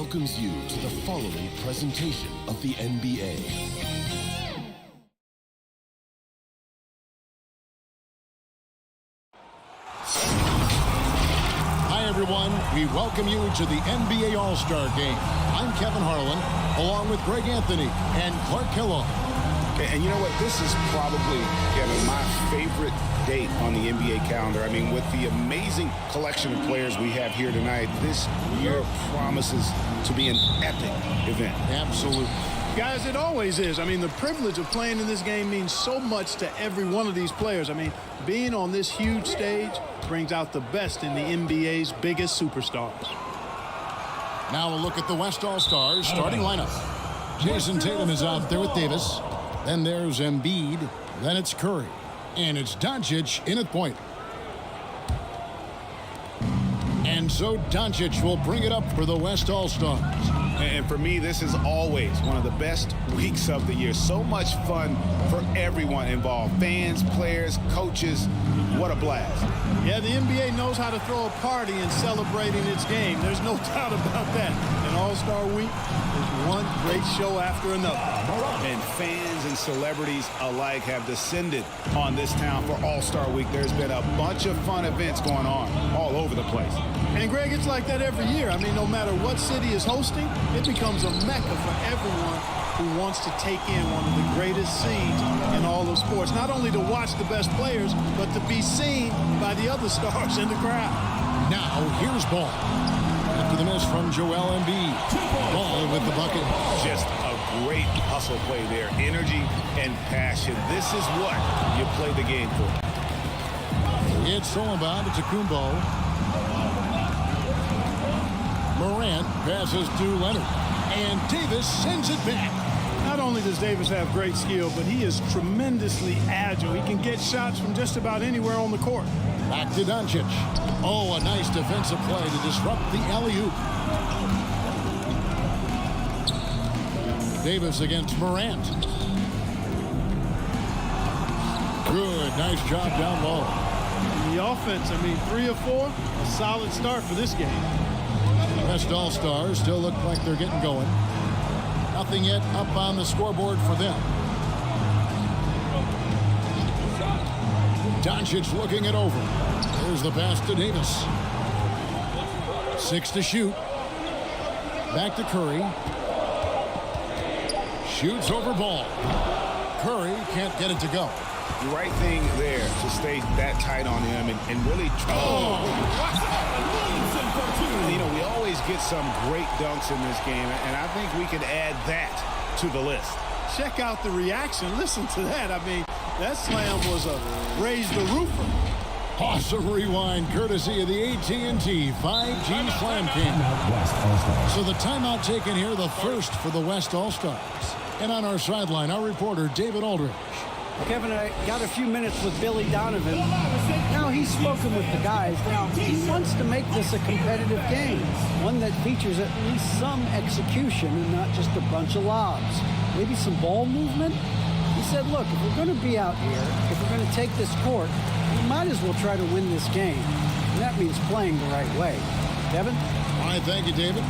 welcomes you to the following presentation of the NBA. Hi, everyone. We welcome you to the NBA All-Star Game. I'm Kevin Harlan, along with Greg Anthony and Clark Kellogg. And you know what? This is probably, Kevin, my favorite date on the NBA calendar. I mean, with the amazing collection of players we have here tonight, this year promises to be an epic event. Absolutely. Guys, it always is. I mean, the privilege of playing in this game means so much to every one of these players. I mean, being on this huge stage brings out the best in the NBA's biggest superstars. Now a look at the West All-Stars starting lineup. Jason Tatum is out there with Davis. Then there's Embiid. Then it's Curry. And it's Doncic in at point. And so Doncic will bring it up for the West All-Stars. And for me, this is always one of the best weeks of the year. So much fun for everyone involved. Fans, players, coaches. What a blast. Yeah, the NBA knows how to throw a party in celebrating its game. There's no doubt about that. And All-Star Week is one great show after another. And fans and celebrities alike have descended on this town for All-Star Week. There's been a bunch of fun events going on all over the place. And, Greg, it's like that every year. I mean, no matter what city is hosting, it becomes a mecca for everyone who wants to take in one of the greatest scenes in all of sports. Not only to watch the best players, but to be seen by the other stars in the crowd. Now, here's Ball. After the miss from Joel Embiid. Ball with the bucket. Just a great hustle play there. Energy and passion. This is what you play the game for. It's thrown by to Kumbo. Morant passes to Leonard. And Davis sends it back. Not only does Davis have great skill, but he is tremendously agile. He can get shots from just about anywhere on the court. Back to Doncic. Oh, a nice defensive play to disrupt the alley-oop. Davis against Morant. Good, nice job down low. The offense, I mean, 3 of 4, a solid start for this game. West All-Stars still look like they're getting going. Nothing yet up on the scoreboard for them. Doncic looking it over. There's the pass to Davis. 6 to shoot. Back to Curry. Shoots over Ball. Curry can't get it to go. The right thing there to stay that tight on him and really try. You know, we always get some great dunks in this game, and I think we could add that to the list. Check out the reaction. Listen to that. I mean, that slam was a raise the roofer. Awesome rewind courtesy of the AT&T 5G Slam Cam. So the timeout taken here, the first for the West All-Stars. And on our sideline, our reporter, David Aldridge. Kevin, I got a few minutes with Billy Donovan. Now, he's spoken with the guys. Now, he wants to make this a competitive game, one that features at least some execution and not just a bunch of lobs. Maybe some ball movement. He said, look, if we're going to be out here, if we're going to take this court, we might as well try to win this game. And that means playing the right way. Kevin? All right, thank you, David.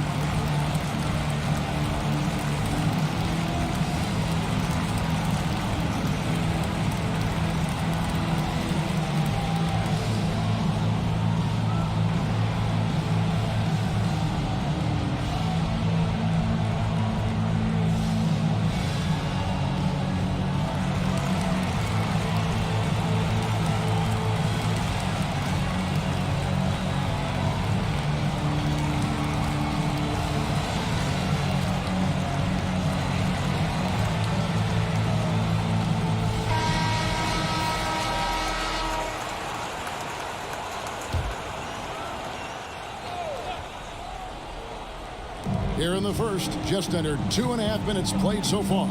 Here in the first, just under 2.5 minutes played so far.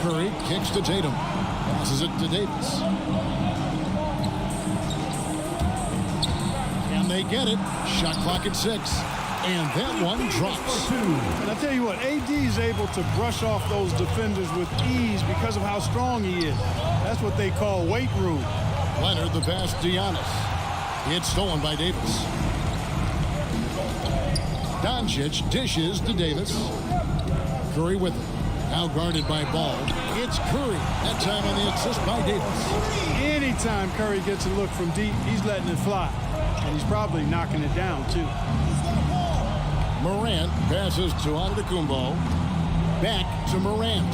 Curry kicks to Tatum. Passes it to Davis. And they get it. Shot clock at 6. And that one drops. And I tell you what, AD is able to brush off those defenders with ease because of how strong he is. That's what they call weight room. Leonard the pass to Giannis. It's stolen by Davis. Doncic dishes to Davis. Curry with it. Now guarded by Ball. It's Curry. That time on the assist by Davis. Anytime Curry gets a look from deep, he's letting it fly. And he's probably knocking it down, too. Morant passes to Antetokounmpo. Back to Morant.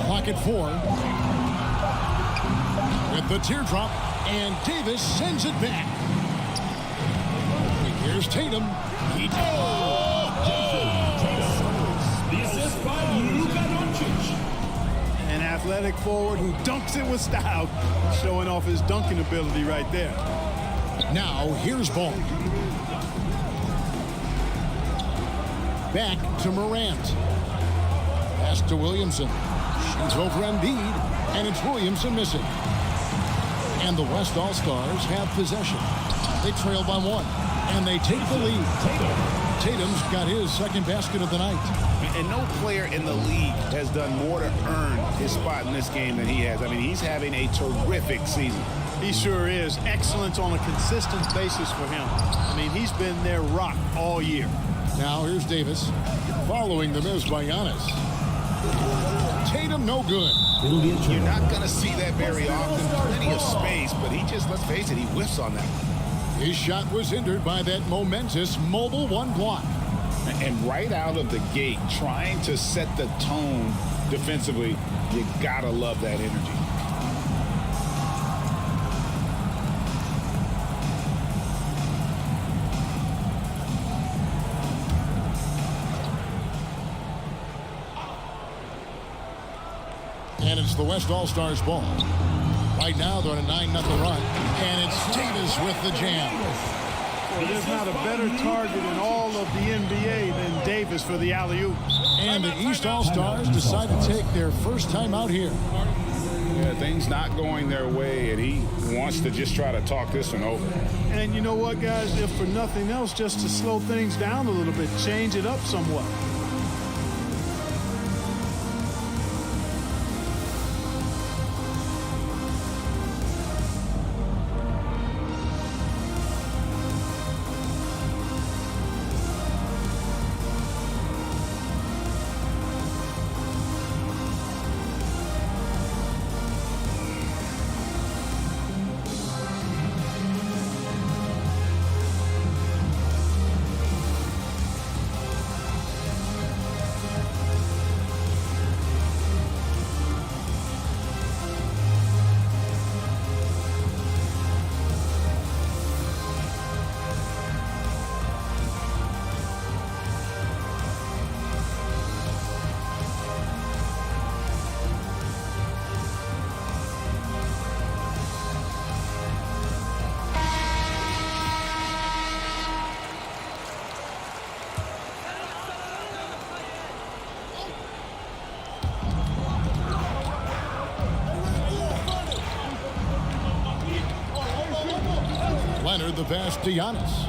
Clock at 4. With the teardrop, and Davis sends it back. Here's Tatum. He The assist by Luka Doncic. An athletic forward who dunks it with style. Showing off his dunking ability right there. Now, here's Ball. Back to Morant. Pass to Williamson. Shoots over Embiid, and it's Williamson missing. And the West All-Stars have possession. They trail by 1, and they take the lead. Tatum's got his second basket of the night. And no player in the league has done more to earn his spot in this game than he has. I mean, he's having a terrific season. He sure is. Excellence on a consistent basis for him. I mean, he's been their rock all year. Now here's Davis. Following the miss by Giannis. Tatum no good. You're not going to see that very often. Plenty of space, but he just, let's face it, he whiffs on that. His shot was hindered by that momentous mobile 1 block. And right out of the gate, trying to set the tone defensively, you got to love that energy. And it's the West All-Stars ball. Right now they're on a 9-0 run. And it's Davis with the jam. Well, there's not a better target in all of the NBA than Davis for the alley-oop. And the East All-Stars decide to take their first time out here. Yeah, things not going their way, and he wants to just try to talk this one over. And you know what, guys? If for nothing else, just to slow things down a little bit, change it up somewhat. Leonard the pass to Giannis.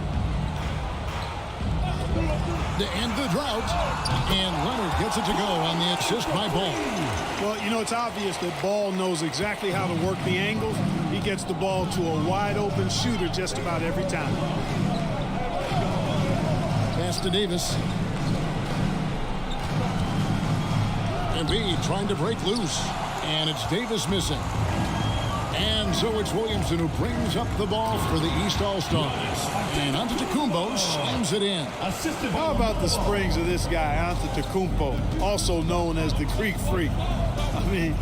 To end the drought. And Leonard gets it to go on the assist by Ball. Well, you know, it's obvious that Ball knows exactly how to work the angles. He gets the ball to a wide-open shooter just about every time. Pass to Davis. Embiid trying to break loose. And it's Davis missing. And so it's Williamson who brings up the ball for the East All-Stars. And Antetokounmpo slams it in. How about the springs of this guy, Antetokounmpo, also known as the Greek Freak? I mean,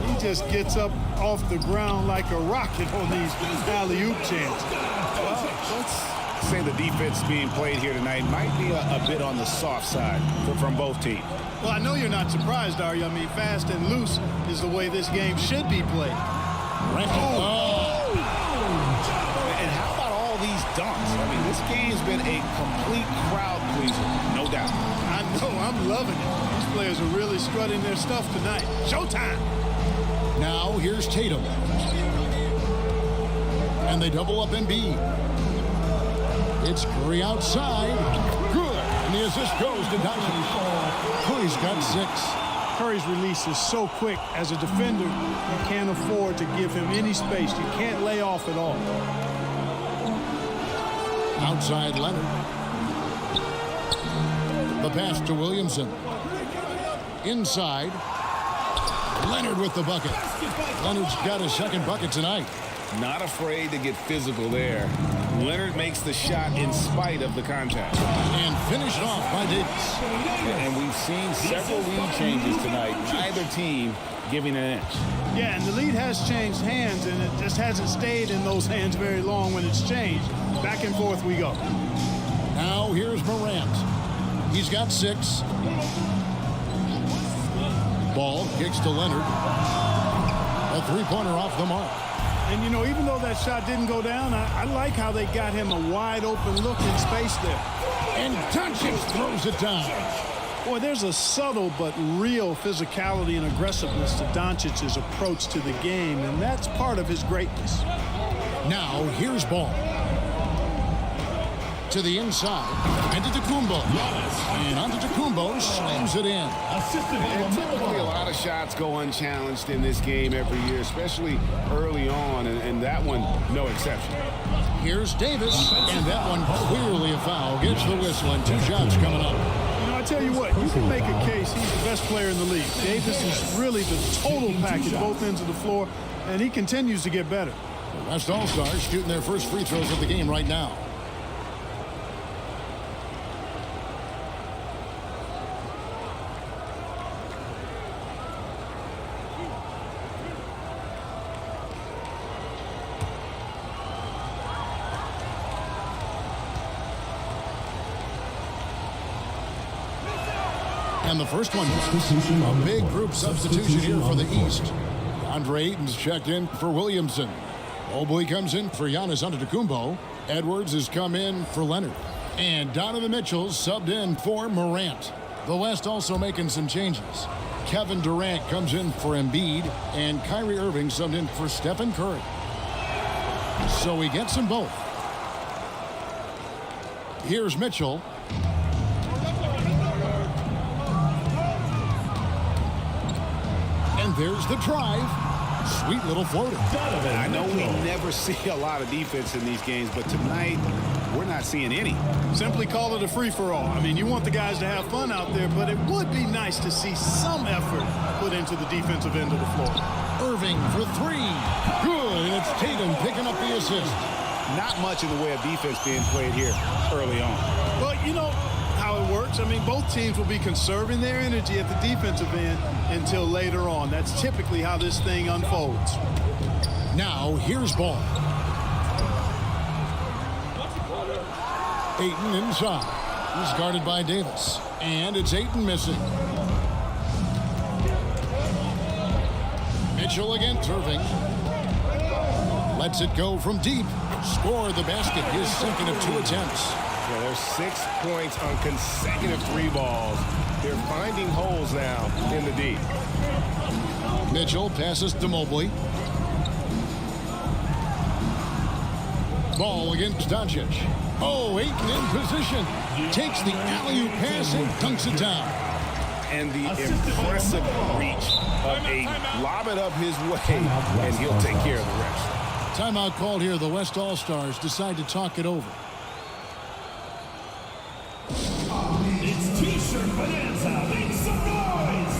he just gets up off the ground like a rocket on these alley-oop chances. Well, let's say the defense being played here tonight might be a bit on the soft side from both teams. Well, I know you're not surprised, are you? I mean, fast and loose is the way this game should be played. And how about all these dunks? I mean, this game's been a complete crowd pleaser, no doubt. I know, I'm loving it. These players are really strutting their stuff tonight. Showtime! Now here's Tatum. And they double up Embiid. It's Curry outside. Good. And the assist goes to Doncic. Curry's got 6. Curry's release is so quick. As a defender, you can't afford to give him any space. You can't lay off at all. Outside Leonard. The pass to Williamson. Inside. Leonard with the bucket. Leonard's got his second bucket tonight. Not afraid to get physical there. Leonard makes the shot in spite of the contact. And finished off by Davis. And we've seen several lead changes tonight. Neither team giving an inch. Yeah, and the lead has changed hands, and it just hasn't stayed in those hands very long when it's changed. Back and forth we go. Now here's Morant. He's got 6. Ball kicks to Leonard. A three-pointer off the mark. And, you know, even though that shot didn't go down, I like how they got him a wide-open look in space there. And Doncic throws it down. Boy, there's a subtle but real physicality and aggressiveness to Doncic's approach to the game, and that's part of his greatness. Now, here's Ball. To the inside. Antetokounmpo. And Antetokounmpo slams it in. And typically a lot of shots go unchallenged in this game every year, especially early on, and that one, no exception. Here's Davis, and that one clearly a foul. Gets the whistle, and 2 shots coming up. You know, I tell you what, you can make a case he's the best player in the league. Davis is really the total package, both ends of the floor, and he continues to get better. The West All-Stars shooting their first free throws of the game right now. And the first one, a big group substitution here for the East. Andre Ayton's checked in for Williamson. Mobley comes in for Giannis Antetokounmpo. Edwards has come in for Leonard. And Donovan Mitchell's subbed in for Morant. The West also making some changes. Kevin Durant comes in for Embiid, and Kyrie Irving subbed in for Stephen Curry. So he gets them both. Here's Mitchell. And there's the drive. Sweet little floater. I know we never see a lot of defense in these games, but tonight we're not seeing any. Simply call it a free-for-all. I mean, you want the guys to have fun out there, but it would be nice to see some effort put into the defensive end of the floor. Irving for 3. Good, and it's Tatum picking up the assist. Not much in the way of defense being played here early on. Well, you know how it works. I mean, both teams will be conserving their energy at the defensive end until later on. That's typically how this thing unfolds. Now, here's Ball. Ayton inside. He's guarded by Davis. And it's Ayton missing. Mitchell against Irving. Lets it go from deep. Score the basket. His second of 2 attempts. Yeah, there's 6 points on consecutive 3 balls. They're finding holes now in the D. Mitchell passes to Mobley. Ball against Doncic. Oh, Ayton in position. Takes the alley-oop pass and dunks it down. And the impressive reach of Ayton. Lob it up his way, and he'll take care of the rest. Timeout called here. The West All-Stars decide to talk it over. It's T-shirt bonanza. Make some noise.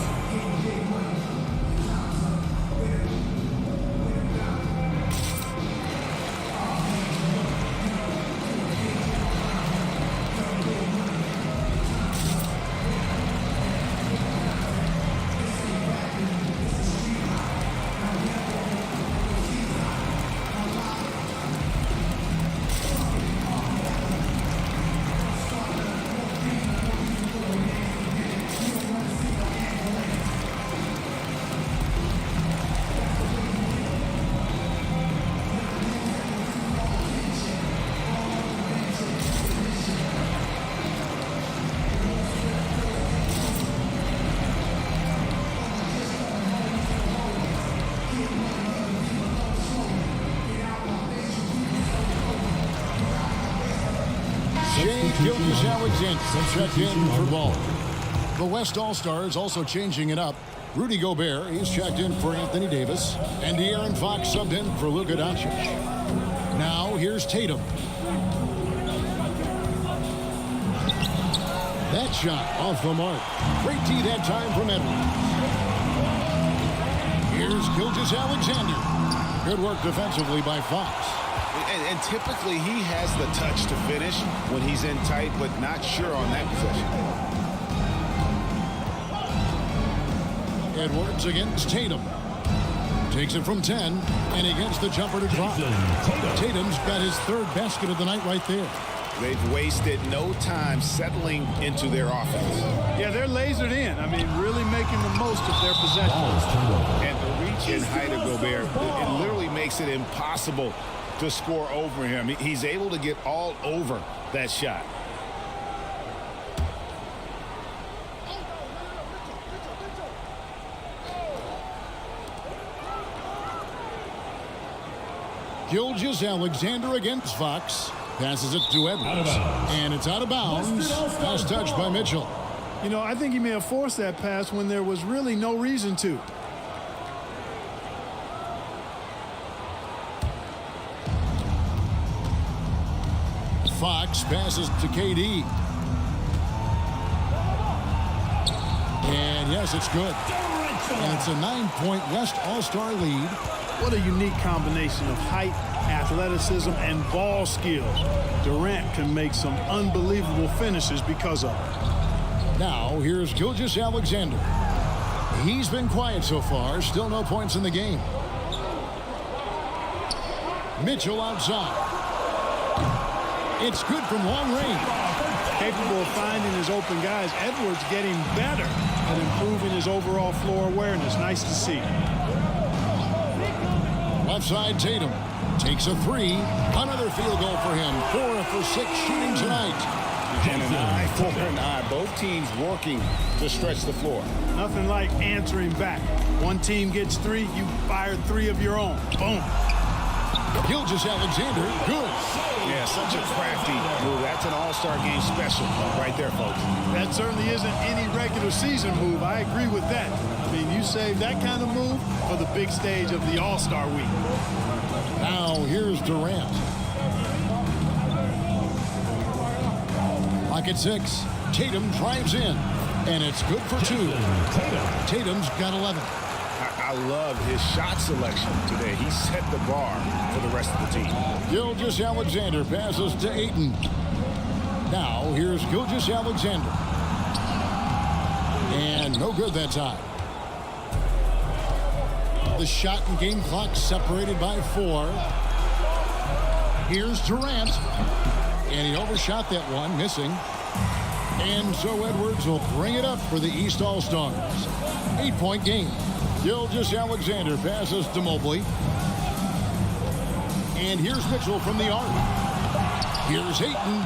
Gilgeous-Alexander checked in for Ball. The West All-Stars also changing it up. Rudy Gobert is checked in for Anthony Davis. And De'Aaron Fox subbed in for Luka Doncic. Now here's Tatum. That shot off the mark. Great D that time from Edwards. Here's Gilgeous-Alexander. Good work defensively by Fox. And typically he has the touch to finish when he's in tight, but not sure on that possession. Edwards against Tatum. Takes it from 10, and he gets the jumper to drop. Tatum's got his third basket of the night right there. They've wasted no time settling into their offense. Yeah, they're lasered in. I mean, really making the most of their possession. And the reach and height of Gobert, it literally makes it impossible to score over him. He's able to get all over that shot. Gilgeous-Alexander against Fox. Passes it to Edwards. And it's out of bounds. Last touch by Mitchell. You know, I think he may have forced that pass when there was really no reason to. Fox passes to KD. And yes, it's good. And it's a 9-point West All-Star lead. What a unique combination of height, athleticism, and ball skills. Durant can make some unbelievable finishes because of it. Now, here's Gilgeous-Alexander. He's been quiet so far. Still no points in the game. Mitchell outside. It's good from long range. Capable of finding his open guys. Edwards getting better at improving his overall floor awareness. Nice to see. Left side, Tatum takes a three. Another field goal for him. 4 for 6 shooting tonight. And an eye for an eye. Both teams working to stretch the floor. Nothing like answering back. One team gets 3, you fire 3 of your own. Boom. Gilgeous-Alexander, good. Yeah, such a crafty move. That's an all-star game special right there, folks. That certainly isn't any regular season move. I agree with that. I mean, you save that kind of move for the big stage of the All-Star week. Now, here's Durant. Lock at 6. Tatum drives in, and it's good for 2. Tatum's got 11. I love his shot selection today. He set the bar for the rest of the team. Gilgeous-Alexander passes to Ayton. Now, here's Gilgeous-Alexander. And no good that time. The shot and game clock separated by 4. Here's Durant. And he overshot that one, missing. And so Edwards will bring it up for the East All-Stars. 8-point game. Gilgeous-Alexander passes to Mobley. And here's Mitchell from the arc. Here's Ayton.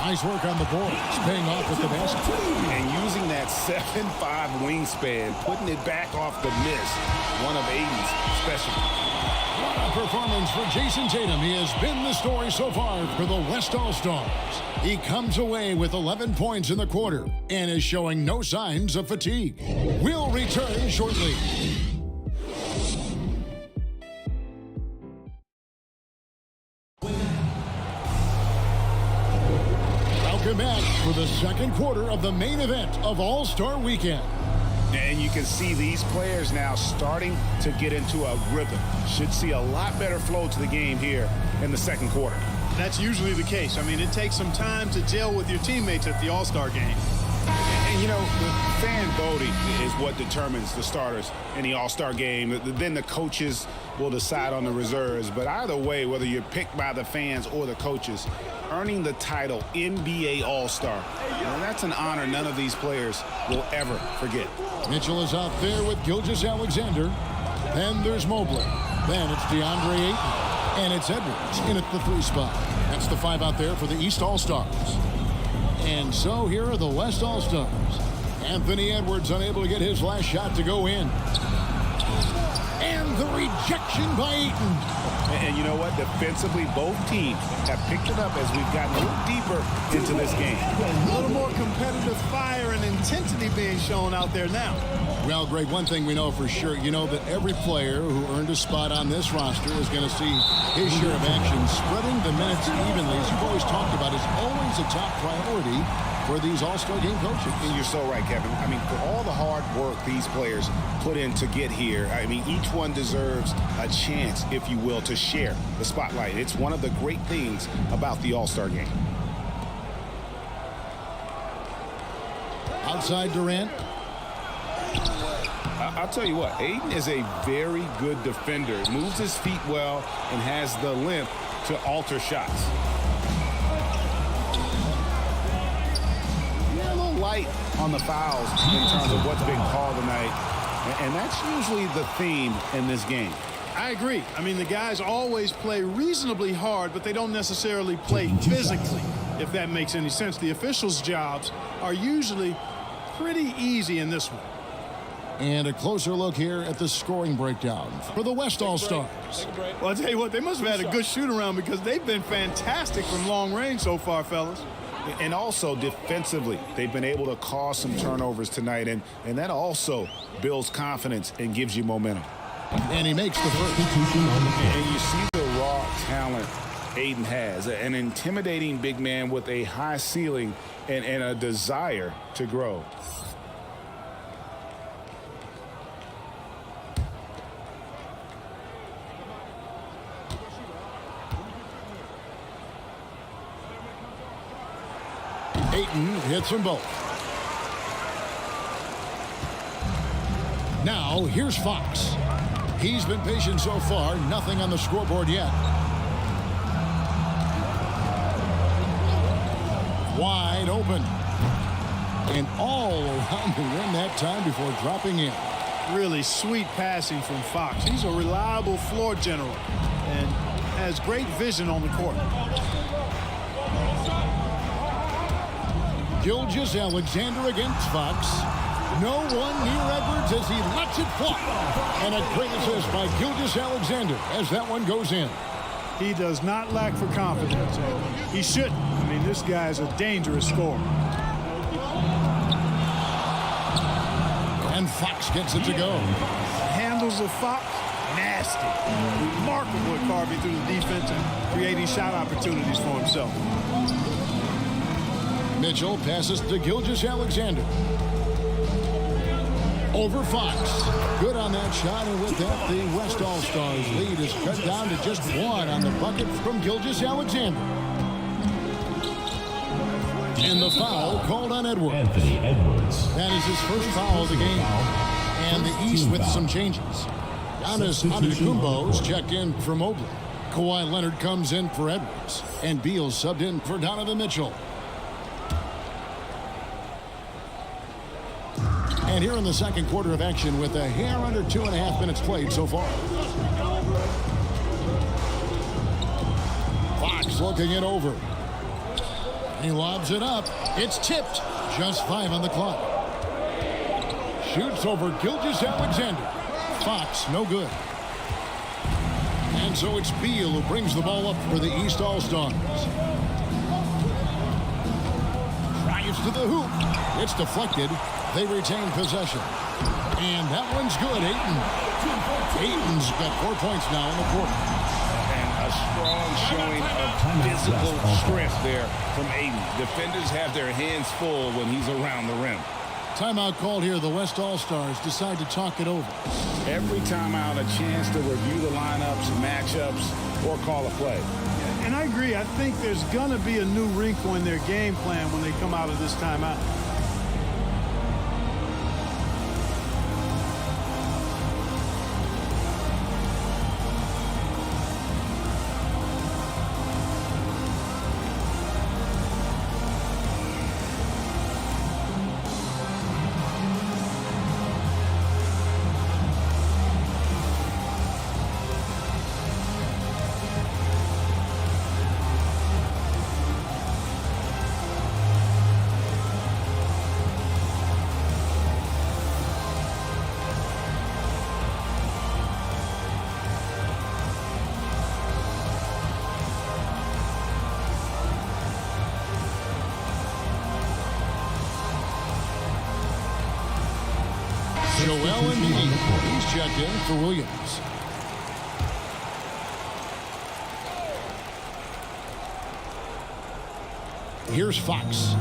Nice work on the boards, paying off with the basket. And using that 7'5" wingspan, putting it back off the miss. One of Ayton's special. What a performance for Jason Tatum. He has been the story so far for the West All-Stars. He comes away with 11 points in the quarter and is showing no signs of fatigue. We'll return shortly. Welcome back for the second quarter of the main event of All-Star Weekend. And you can see these players now starting to get into a rhythm. Should see a lot better flow to the game here in the second quarter. That's usually the case. I mean, it takes some time to gel with your teammates at the All-Star game. And, you know, the fan voting is what determines the starters in the All-Star game. Then the coaches will decide on the reserves. But either way, whether you're picked by the fans or the coaches, earning the title NBA All-Star, that's an honor none of these players will ever forget. Mitchell is out there with Gilgeous-Alexander. Then there's Mobley. Then it's DeAndre Ayton. And it's Edwards in at the 3 spot. That's the 5 out there for the East All-Stars. And so here are the West All-Stars. Anthony Edwards unable to get his last shot to go in. And the rejection by Ayton. And you know what? Defensively, both teams have picked it up as we've gotten a little deeper into this game. A little more competitive fire and intensity being shown out there now. Well, Greg, one thing we know for sure, you know that every player who earned a spot on this roster is going to see his share of action. Spreading the minutes evenly, as you've always talked about, is always a top priority for these All-Star game coaches. And you're so right, Kevin. I mean, for all the hard work these players put in to get here, I mean, each one deserves a chance, if you will, to share the spotlight. It's one of the great things about the All-Star game. Outside Durant. I'll tell you what, Ayton is a very good defender. Moves his feet well and has the length to alter shots. A little light on the fouls in terms of what's being called tonight. And that's usually the theme in this game. I agree. I mean, the guys always play reasonably hard, but they don't necessarily play physically, if that makes any sense. The officials' jobs are usually pretty easy in this one. And a closer look here at the scoring breakdown for the West All-Stars. Well, I'll tell you what, they must have had a good shoot-around because they've been fantastic from long range so far, fellas. And also defensively, they've been able to cause some turnovers tonight, and that also builds confidence and gives you momentum. And he makes the first. And you see the raw talent Ayton has, an intimidating big man with a high ceiling and a desire to grow. Ayton hits them both. Now, here's Fox. He's been patient so far. Nothing on the scoreboard yet. Wide open. And all around the rim that time before dropping in. Really sweet passing from Fox. He's a reliable floor general and has great vision on the court. Gilgeous-Alexander against Fox. No one near Edwards as he lets it fly. And a great assist by Gilgeous-Alexander as that one goes in. He does not lack for confidence. He shouldn't. I mean, this guy is a dangerous scorer. And Fox gets it to go. Handles of Fox, nasty. Remarkable at carving through the defense and creating shot opportunities for himself. Mitchell passes to Gilgeous-Alexander. Over Fox. Good on that shot, and with that, the West All-Stars lead is cut down to just one on the bucket from Gilgeous-Alexander. And the foul called on Edwards. Anthony Edwards. That is his first foul of the game. And the East with some changes. Giannis Antetokounmpo's checked in for Mobley. Kawhi Leonard comes in for Edwards. And Beal subbed in for Donovan Mitchell. And here in the second quarter of action with a hair under 2.5 minutes played so far. Fox looking it over. He lobs it up. It's tipped. Just 5 on the clock. Shoots over Gilgeous-Alexander. Fox, no good. And so it's Beal who brings the ball up for the East All-Stars. Drives to the hoop. It's deflected. They retain possession. And that one's good. Ayton's got 4 points now in the quarter. And a strong showing of physical strength there from Ayton. Defenders have their hands full when he's around the rim. Timeout called here. The West All-Stars decide to talk it over. Every timeout, a chance to review the lineups, matchups, or call a play. And I agree. I think there's going to be a new wrinkle in their game plan when they come out of this timeout. Joel Embiid. He's checked in for Williams. Here's Fox.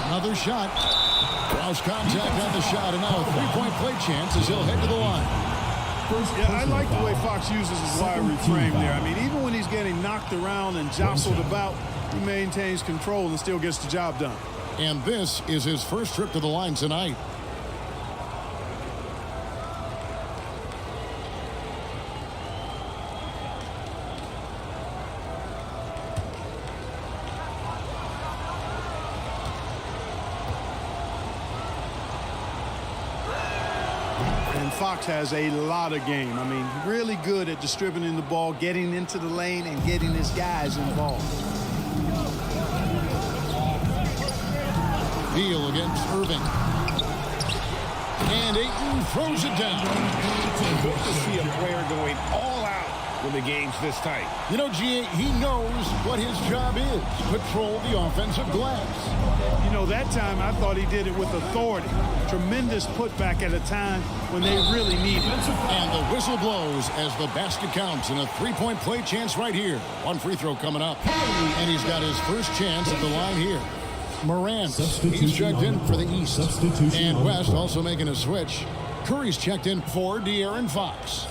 Another shot. Cross contact on the shot, and now a three-point play chance as he'll head to the line. Yeah, I like the way Fox uses his wide reframe there. I mean, even when he's getting knocked around and jostled about, he maintains control and still gets the job done. And this is his first trip to the line tonight. And Fox has a lot of game. I mean, really good at distributing the ball, getting into the lane, and getting his guys involved. Beal against Irving. And Ayton throws it down. It's good to see a player going all out when the game's this tight. You know, G.A., he knows what his job is. Patrol the offensive glass. You know, that time I thought he did it with authority. Tremendous putback at a time when they really need it. And the whistle blows as the basket counts in a three-point play chance right here. One free throw coming up. And he's got his first chance at the line here. Morant, he's checked in for the East. And West also making a switch. Curry's checked in for De'Aaron Fox.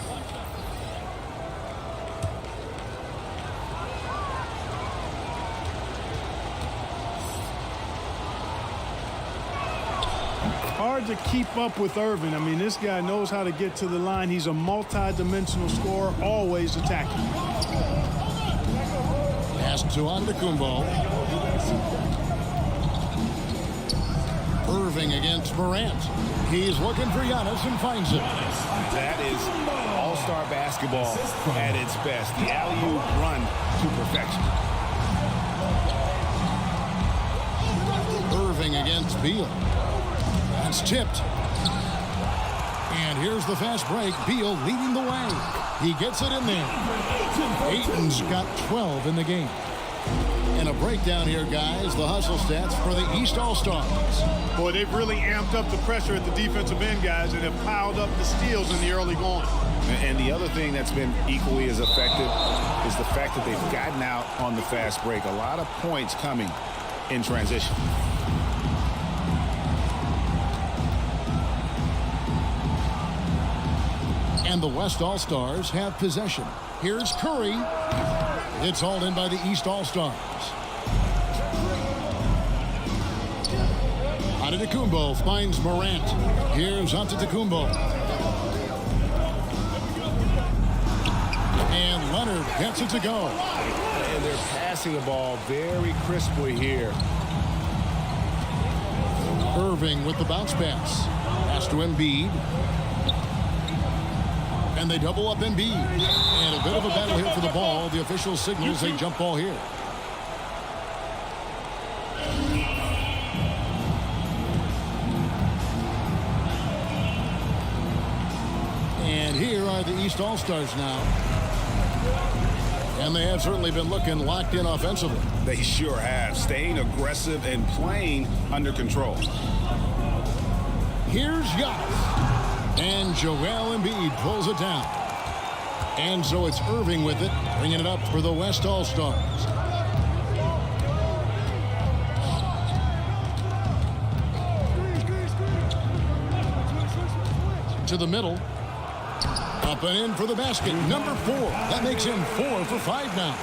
Hard to keep up with Irving. I mean, this guy knows how to get to the line. He's a multi-dimensional scorer, always attacking. Pass to Antetokounmpo. Irving against Morant. He's looking for Giannis and finds it. That is all-star basketball at its best. The alley-oop run to perfection. Irving against Beal. That's tipped. And here's the fast break. Beal leading the way. He gets it in there. Ayton's got 12 in the game. And a breakdown here, guys. The hustle stats for the East All-Stars. Boy, they've really amped up the pressure at the defensive end, guys, and have piled up the steals in the early going. And the other thing that's been equally as effective is the fact that they've gotten out on the fast break. A lot of points coming in transition. And the West All-Stars have possession. Here's Curry. It's hauled in by the East All-Stars. Antetokounmpo finds Morant. Here's Antetokounmpo. And Leonard gets it to go. And they're passing the ball very crisply here. Irving with the bounce pass. Pass to Embiid. And they double up Embiid. And a bit of a battle here for the ball. The official signals a jump ball here. And here are the East All-Stars now. And they have certainly been looking locked in offensively. They sure have. Staying aggressive and playing under control. Here's Giannis. And Joel Embiid pulls it down. And so it's Irving with it, bringing it up for the West All-Stars. To the middle. Up and in for the basket. Number 4. That makes him 4 for 5 now.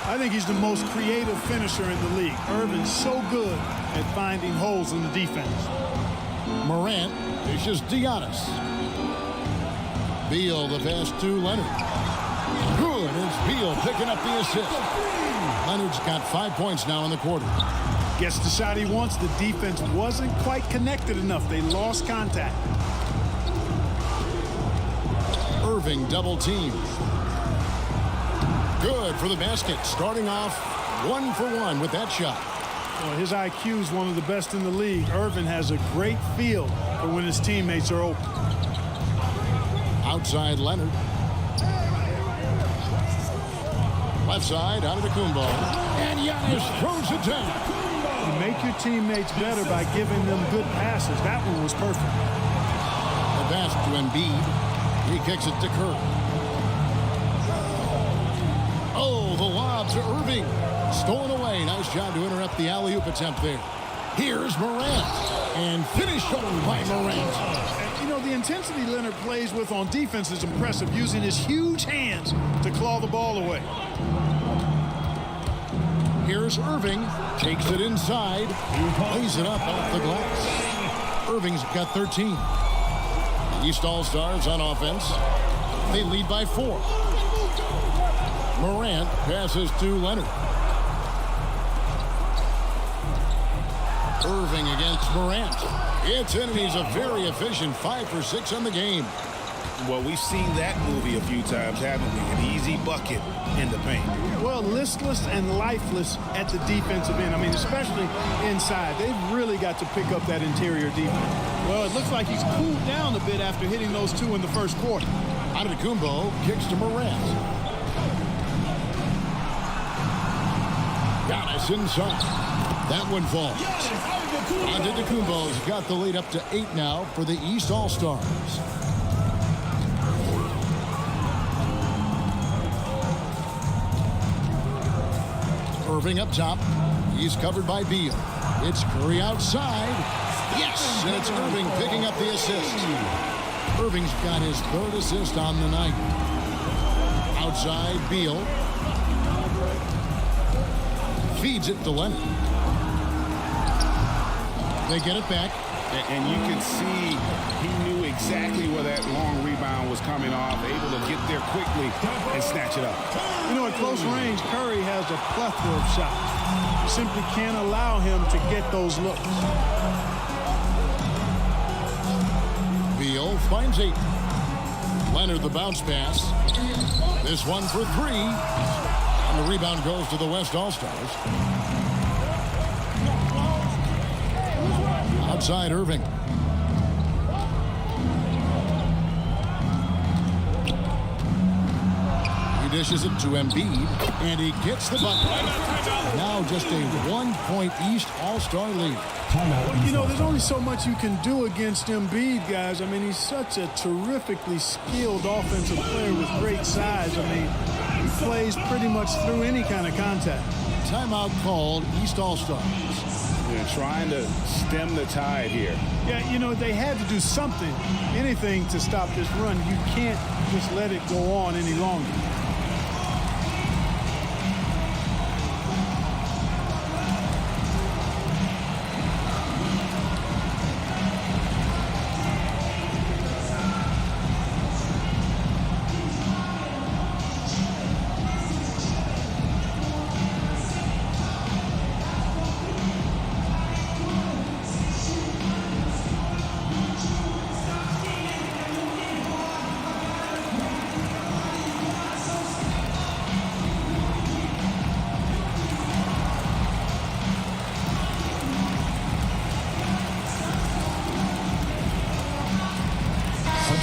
I think he's the most creative finisher in the league. Irving's so good at finding holes in the defense. Morant dishes to Giannis. Beal the pass to Leonard. Good. It's Beal picking up the assist. Leonard's got 5 points now in the quarter. Gets the shot he wants. The defense wasn't quite connected enough. They lost contact. Irving double team. Good for the basket. Starting off 1 for 1 with that shot. Well, his IQ is one of the best in the league. Irving has a great feel for when his teammates are open. Outside Leonard. Left side, out of the Kumbo. And Giannis throws it down. You make your teammates better by giving them good passes. That one was perfect. The pass to Embiid. He kicks it to Curry. Oh, the lob to Irving. Stolen away. Nice job to interrupt the alley-oop attempt there. Here's Morant. And finished off by Morant. You know, the intensity Leonard plays with on defense is impressive, using his huge hands to claw the ball away. Here's Irving. Takes it inside. Lays it up off the glass. Irving's got 13. The East All-Stars on offense. They lead by 4. Morant passes to Leonard. Irving against Morant. It's in, and he's a very efficient 5 for 6 on the game. Well, we've seen that movie a few times, haven't we? An easy bucket in the paint. Well, listless and lifeless at the defensive end. I mean, especially inside. They've really got to pick up that interior defense. Well, it looks like he's cooled down a bit after hitting those 2 in the first quarter. Antetokounmpo kicks to Morant. Giannis inside. That one falls. Antetokounmpo's got the lead up to 8 now for the East All-Stars. Irving up top. He's covered by Beal. It's Curry outside. Yes, and it's Irving picking up the assist. Irving's got his 3rd assist on the night. Outside, Beal. Feeds it to Leonard. They get it back. And you can see he knew exactly where that long rebound was coming off, able to get there quickly and snatch it up. You know, at close range, Curry has a plethora of shots. You simply can't allow him to get those looks. Beal finds 8. Leonard the bounce pass. This one for 3. And the rebound goes to the West All-Stars. Outside Irving. He dishes it to Embiid, and he gets the bucket. Now just a 1-point East All-Star lead. Well, you know, there's only so much you can do against Embiid, guys. I mean, he's such a terrifically skilled offensive player with great size. I mean, he plays pretty much through any kind of contact. Timeout called, East All-Stars. They're trying to stem the tide here. Yeah, you know, they had to do something, anything to stop this run. You can't just let it go on any longer.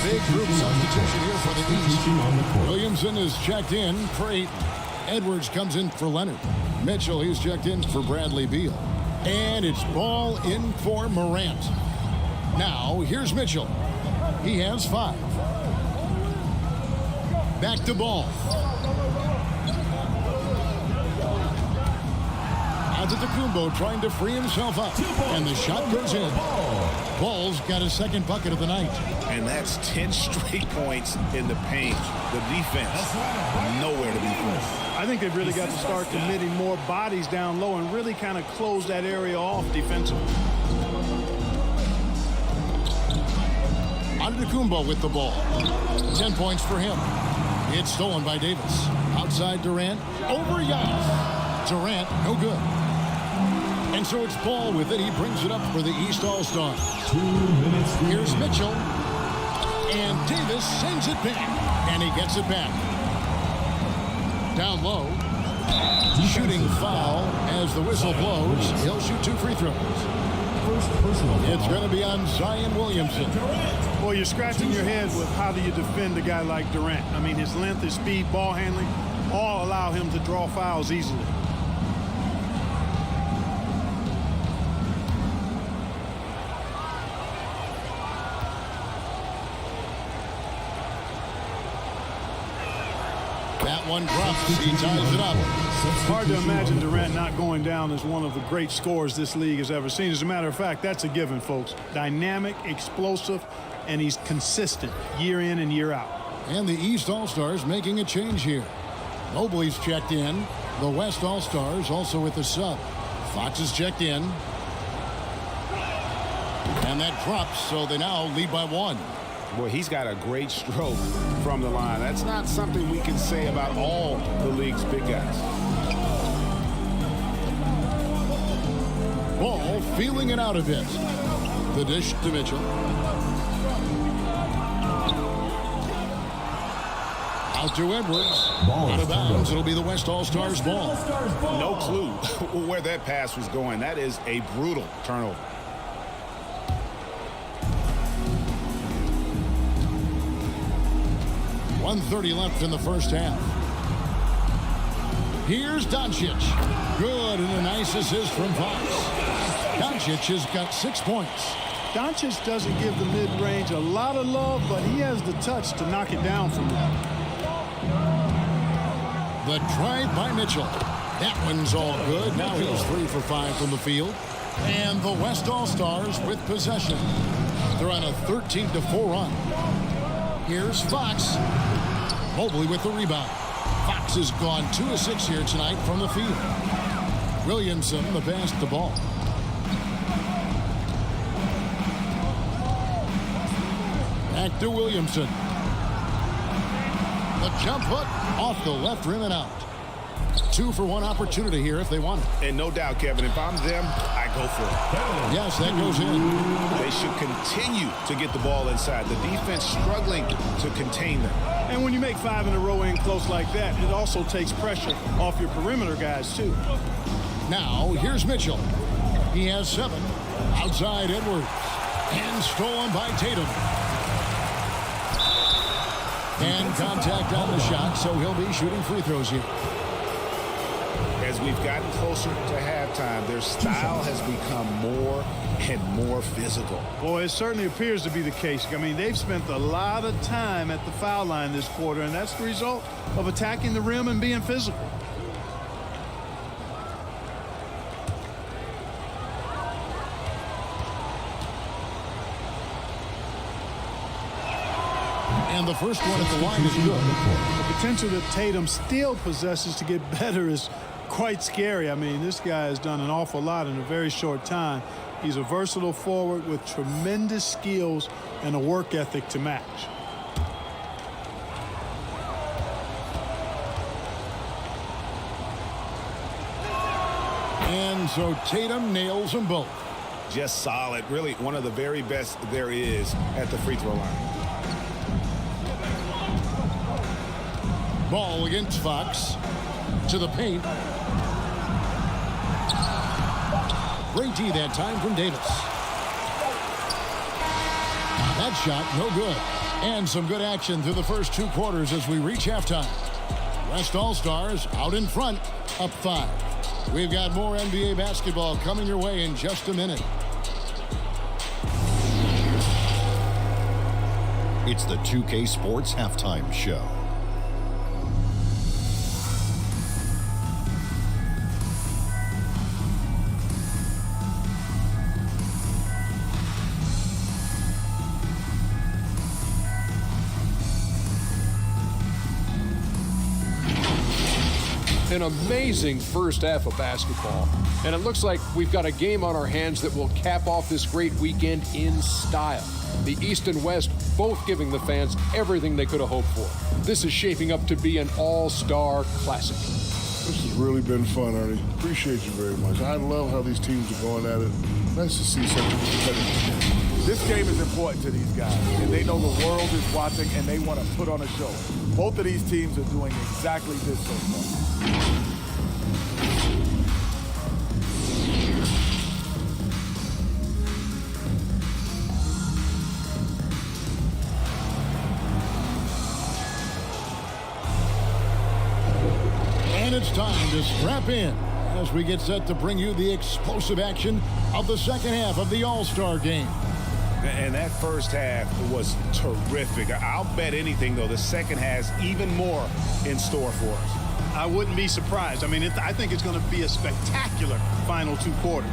Big group substitution here for the East. Williamson is checked in for 8. Edwards comes in for Leonard. Mitchell, he's checked in for Bradley Beal. And it's ball in for Morant. Now, here's Mitchell. He has 5. Back to Ball. Antetokounmpo trying to free himself up. And the shot goes in. Ball's got his 2nd bucket of the night. And that's 10 straight points in the paint. The defense, nowhere to be found. I think they've really got to start committing more bodies down low and really kind of close that area off defensively. Antetokounmpo with the ball. 10 points for him. It's stolen by Davis. Outside Durant. Over Giannis. Durant, no good. And so it's Ball with it. He brings it up for the East All-Stars. 2 minutes. Here's Mitchell. And Davis sends it back. And he gets it back. Down low. Shooting foul as the whistle blows. He'll shoot 2 free throws. First personal foul. It's going to be on Zion Williamson. Well, you're scratching your head with how do you defend a guy like Durant. I mean, his length, his speed, ball handling, all allow him to draw fouls easily. That one drops. He ties it up. It's hard to imagine Durant not going down as one of the great scorers this league has ever seen. As a matter of fact, that's a given, folks. Dynamic, explosive, and he's consistent year in and year out. And the East All-Stars making a change here. Mobley's checked in. The West All-Stars also with the sub. Fox is checked in. And that drops, so they now lead by 1. Boy, he's got a great stroke from the line. That's not something we can say about all the league's big guys. Ball feeling it out a bit. The dish to Mitchell. Out to Edwards. Out of bounds. It'll be the West All-Stars ball. No clue where that pass was going. That is a brutal turnover. .130 left in the first half. Here's Doncic. Good, and a nice assist from Fox. Doncic has got 6 points. Doncic doesn't give the mid-range a lot of love, but he has the touch to knock it down from there. The drive by Mitchell. That one's all good. Now he's 3 for 5 from the field. And the West All-Stars with possession. They're on a 13-4 run. Here's Fox. Mobley with the rebound. Fox has gone 2 of 6 here tonight from the field. Williamson the pass to ball. Back to Williamson. The jump hook off the left rim and out. 2 for 1 opportunity here if they want it. And no doubt, Kevin, if I'm them, I go for it. Yes, that goes in. They should continue to get the ball inside. The defense struggling to contain them. And when you make 5 in a row in close like that, it also takes pressure off your perimeter guys, too. Now, here's Mitchell. He has 7. Outside Edwards. And stolen by Tatum. And contact on the shot, so he'll be shooting free throws here. As we've gotten closer to halftime, their style has become more and more physical. Boy, it certainly appears to be the case. I mean, they've spent a lot of time at the foul line this quarter, and that's the result of attacking the rim and being physical. And the first one at the line is good. The potential that Tatum still possesses to get better is quite scary. I mean, this guy has done an awful lot in a very short time. He's a versatile forward with tremendous skills and a work ethic to match. And so Tatum nails them both. Just solid. Really one of the very best there is at the free throw line. Ball against Fox. To the paint. Great D that time from Davis. That shot, no good. And some good action through the first 2 quarters as we reach halftime. West All-Stars out in front, up 5. We've got more NBA basketball coming your way in just a minute. It's the 2K Sports Halftime Show. An amazing first half of basketball. And it looks like we've got a game on our hands that will cap off this great weekend in style. The East and West both giving the fans everything they could have hoped for. This is shaping up to be an all-star classic. This has really been fun, Ernie. Appreciate you very much. I love how these teams are going at it. Nice to see such a competitive game. This game is important to these guys, and they know the world is watching, and they want to put on a show. Both of these teams are doing exactly this so far. it's time to strap in as we get set to bring you the explosive action of the second half of the All-Star game. And that first half was terrific. I'll bet anything, though, the second has even more in store for us. I wouldn't be surprised. I mean, I think it's going to be a spectacular final 2 quarters.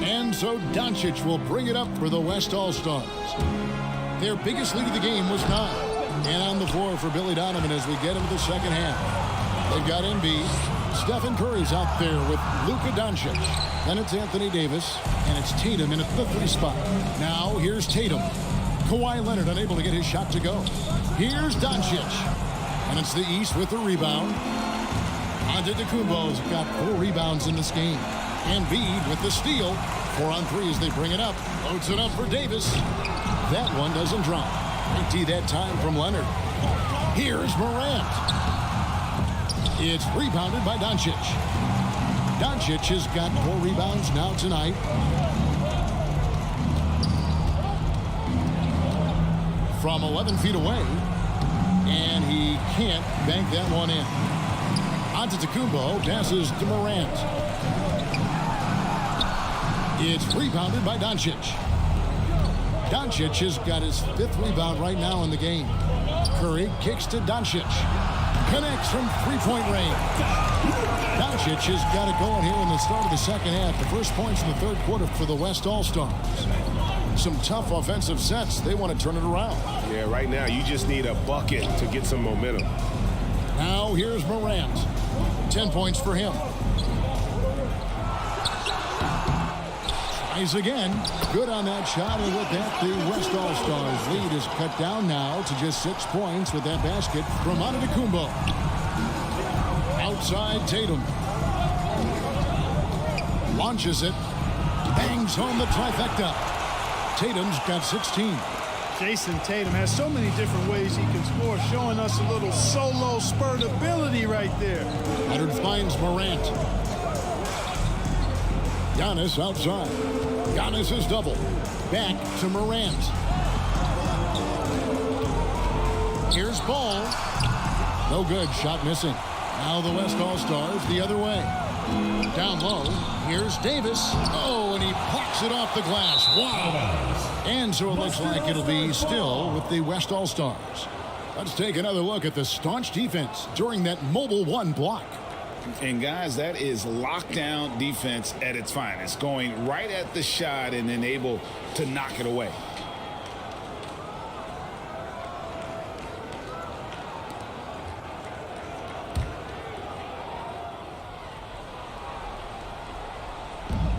And so Doncic will bring it up for the West All-Stars. Their biggest lead of the game was 9. And on the floor for Billy Donovan as we get into the second half. They've got Embiid. Stephen Curry's out there with Luka Doncic. Then it's Anthony Davis. And it's Tatum in at the 3 spot. Now here's Tatum. Kawhi Leonard unable to get his shot to go. Here's Doncic. And it's the East with the rebound. Antetokounmpo's got 4 rebounds in this game. Embiid with the steal. 4 on 3 as they bring it up. Loads it up for Davis. That one doesn't drop. Empty that time from Leonard. Here's Morant. It's rebounded by Doncic. Doncic has got 4 rebounds now tonight. From 11 feet away. And he can't bank that one in. Antetokounmpo passes to Morant. It's rebounded by Doncic. Doncic has got his 5th rebound right now in the game. Curry kicks to Doncic. Connects from 3-point range. Doncic has got it going here in the start of the second half. The first points in the 3rd quarter for the West All-Stars. Some tough offensive sets. They want to turn it around. Yeah, right now you just need a bucket to get some momentum. Now here's Morant. 10 points for him. Tries again. Good on that shot, and with that, the West All-Stars lead is cut down now to just 6 points with that basket from Antetokounmpo. Outside Tatum. Launches it. Bangs home the trifecta. Tatum's got 16. Jason Tatum has so many different ways he can score, showing us a little solo spurt ability right there. Leonard finds Morant. Giannis outside. Giannis is double. Back to Morant. Here's Ball. No good. Shot missing. Now the West All-Stars the other way. Down low. Here's Davis. Oh, and he plucks it off the glass. Wow. And so it looks like it'll be still with the West All-Stars. Let's take another look at the staunch defense during that Mobile 1 block. And guys, that is lockdown defense at its finest. Going right at the shot and then able to knock it away.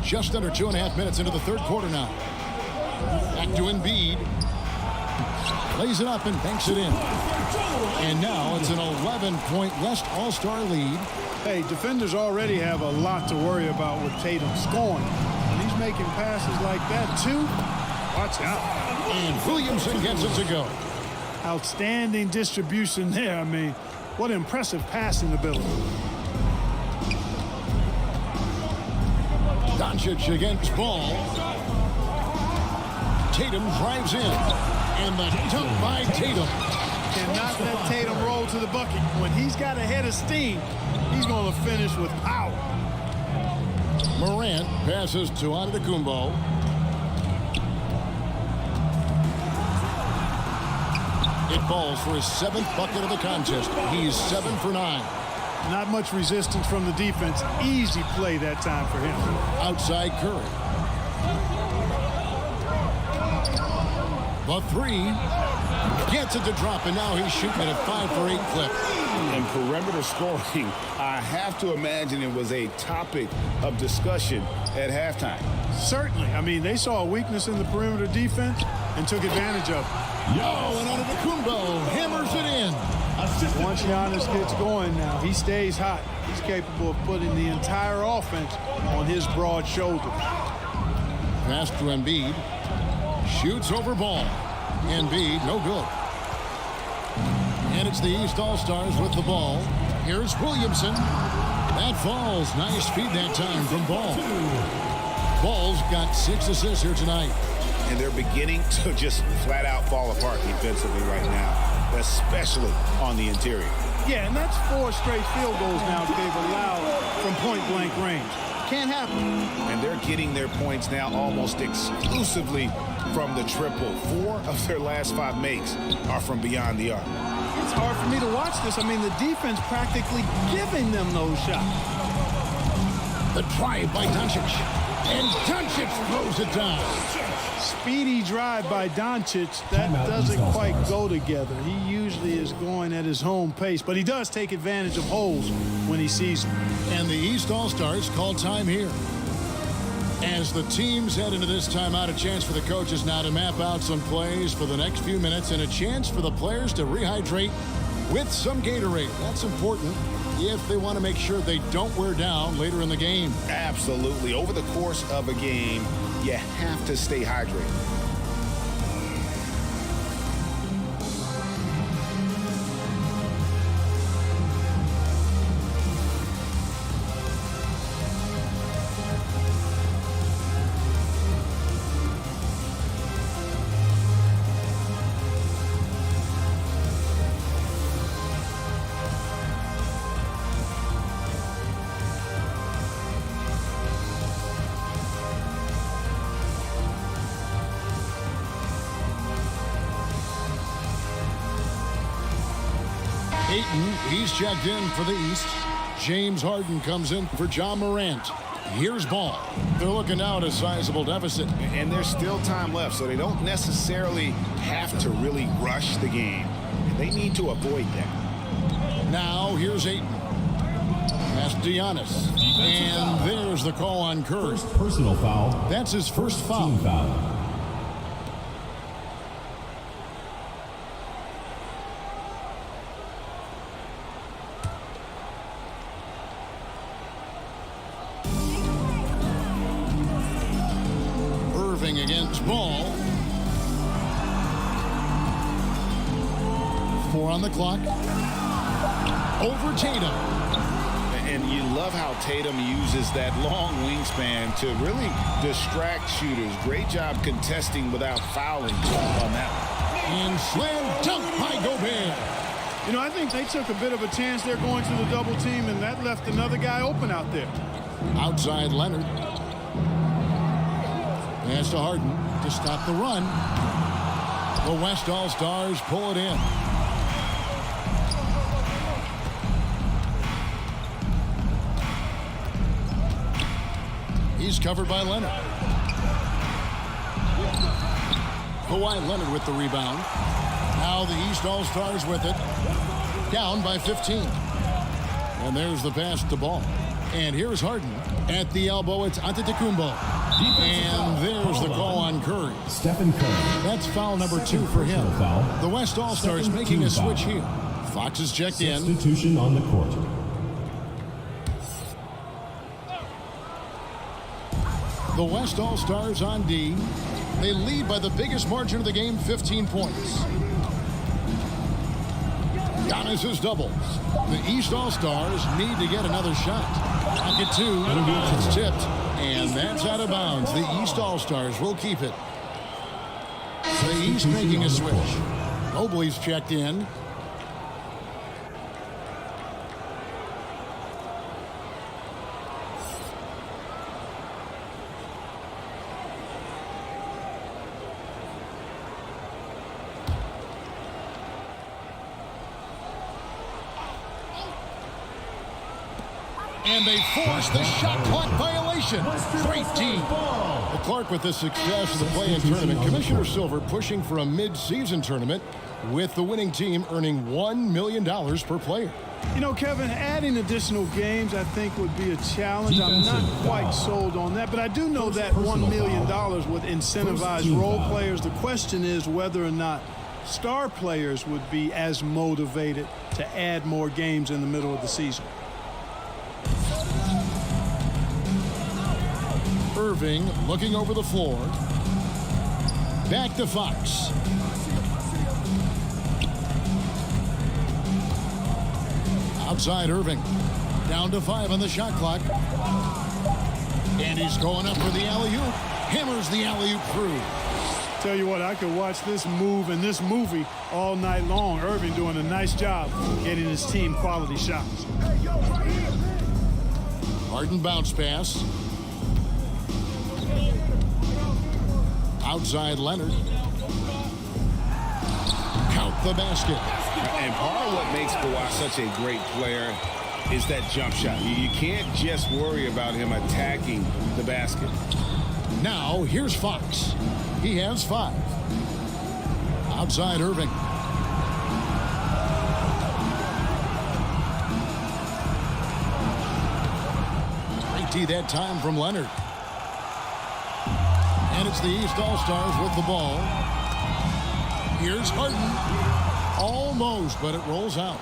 Just under 2.5 minutes into the 3rd quarter now. Back to Embiid. Lays it up and banks it in. And now it's an 11-point West All-Star lead. Hey, defenders already have a lot to worry about with Tatum scoring. And he's making passes like that, too. Watch out. And Williamson gets it to go. Outstanding distribution there. I mean, what impressive passing ability. Doncic against Ball. Tatum drives in. And the dunk by Tatum. Cannot let Tatum roll to the bucket. When he's got a head of steam, he's going to finish with power. Morant passes to Antetokounmpo. It falls for his 7th bucket of the contest. He's 7 for 9. Not much resistance from the defense. Easy play that time for him. Outside Curry. The 3 gets it to drop, and now he's shooting at a 5 for 8 clip. And perimeter scoring, I have to imagine it was a topic of discussion at halftime. Certainly. I mean, they saw a weakness in the perimeter defense and took advantage of it. And Antetokounmpo hammers it in. Once Giannis gets going now, he stays hot. He's capable of putting the entire offense on his broad shoulders. Pass to Embiid. Shoots over Ball. Embiid, no good. And it's the East All-Stars with the ball. Here's Williamson. That falls. Nice feed that time from Ball. Ball's got 6 assists here tonight. and they're beginning to just flat out fall apart defensively right now, especially on the interior. Yeah, and that's 4 straight field goals now they've allowed from point-blank range. Can't happen. And they're getting their points now almost exclusively from the triple. 4 of their last 5 makes are from beyond the arc. It's hard for me to watch this. I mean, the defense practically giving them those shots. The drive by Doncic. And Doncic throws it down. Speedy drive by Doncic. That doesn't quite go together. He usually is going at his home pace, but he does take advantage of holes when he sees them. And the East All-Stars call time here. As the teams head into this timeout, a chance for the coaches now to map out some plays for the next few minutes and a chance for the players to rehydrate with some Gatorade. That's important if they want to make sure they don't wear down later in the game. Absolutely. Over the course of a game, you have to stay hydrated. He's checked in for the East. James Harden comes in for John Morant. Here's Ball. They're looking now at a sizable deficit. And there's still time left, so they don't necessarily have to really rush the game. They need to avoid that. Now here's Ayton. That's Giannis. And there's the call on Curry. First personal foul. That's his first foul. Team foul. Against Ball. 4 on the clock. Over Tatum. And you love how Tatum uses that long wingspan to really distract shooters. Great job contesting without fouling on that one. And slam dunk by Gobert. You know, I think they took a bit of a chance there going to the double team, and that left another guy open out there. Outside Leonard. Pass to Harden to stop the run. The West All-Stars pull it in. He's covered by Leonard. Kawhi Leonard with the rebound. Now the East All-Stars with it. Down by 15. And there's the pass to Ball. And here's Harden. At the elbow, it's Antetokounmpo. And there's the call on Curry. Stephen Curry. That's foul number 2 for him. The West All-Stars making a switch here. Fox is checked in. Substitution on the court. The West All-Stars on D. They lead by the biggest margin of the game, 15 points. Giannis' doubles. The East All-Stars need to get another shot. Pocket 2. It's tipped. And that's out of bounds. The East All-Stars will keep it. The East making a switch. Mobley's checked in. And they force the shot clock violation. Great team. The Clark with the success of the play-in tournament. Commissioner Silver pushing for a mid-season tournament with the winning team earning $1 million per player. You know, Kevin, adding additional games I think would be a challenge. I'm not quite sold on that, but I do know that $1 million would incentivize role players. The question is whether or not star players would be as motivated to add more games in the middle of the season. Irving looking over the floor. Back to Fox. Outside Irving. Down to 5 on the shot clock. And he's going up for the alley-oop. Hammers the alley-oop through. Tell you what, I could watch this move and this movie all night long. Irving doing a nice job getting his team quality shots. Harden bounce pass. Outside Leonard. Count the basket. And part of what makes Kawhi such a great player is that jump shot. You can't just worry about him attacking the basket. Now, here's Fox. He has 5. Outside Irving. Great D that time from Leonard. And it's the East All-Stars with the ball. Here's Harden. Almost, but it rolls out.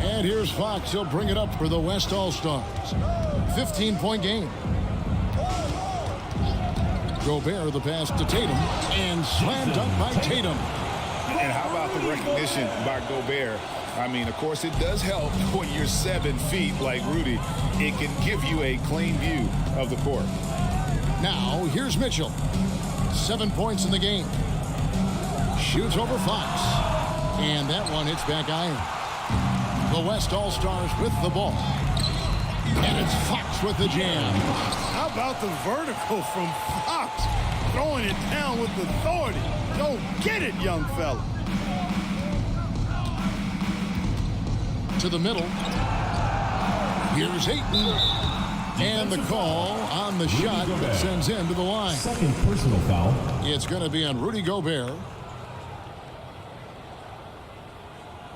And here's Fox. He'll bring it up for the West All-Stars. 15-point game. Gobert the pass to Tatum. And slam dunk by Tatum. And how about the recognition by Gobert? I mean, of course, it does help when you're 7 feet like Rudy. It can give you a clean view of the court. Now, here's Mitchell. 7 points in the game. Shoots over Fox. And that one hits back iron. The West All-Stars with the ball. And it's Fox with the jam. How about the vertical from Fox? Throwing it down with authority. Go get it, young fella. To the middle. Here's Ayton. And the call on the shot that sends him to the line. Second personal foul. It's going to be on Rudy Gobert.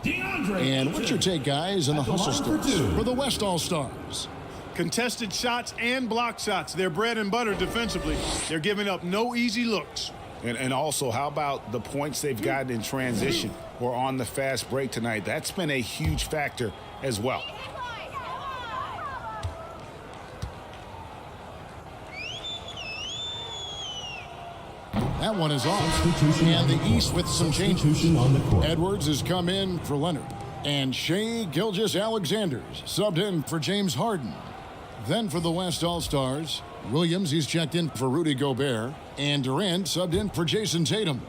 And what's your take, guys, on the hustle starts for the West All-Stars? Contested shots and block shots. They're bread and butter defensively. They're giving up no easy looks. And also, how about the points they've gotten in transition or on the fast break tonight? That's been a huge factor as well. That one is off. And the East with some changes. On the court. Edwards has come in for Leonard. And Shai Gilgeous-Alexander's subbed in for James Harden. Then for the West All-Stars, Williams, he's checked in for Rudy Gobert. And Durant subbed in for Jason Tatum.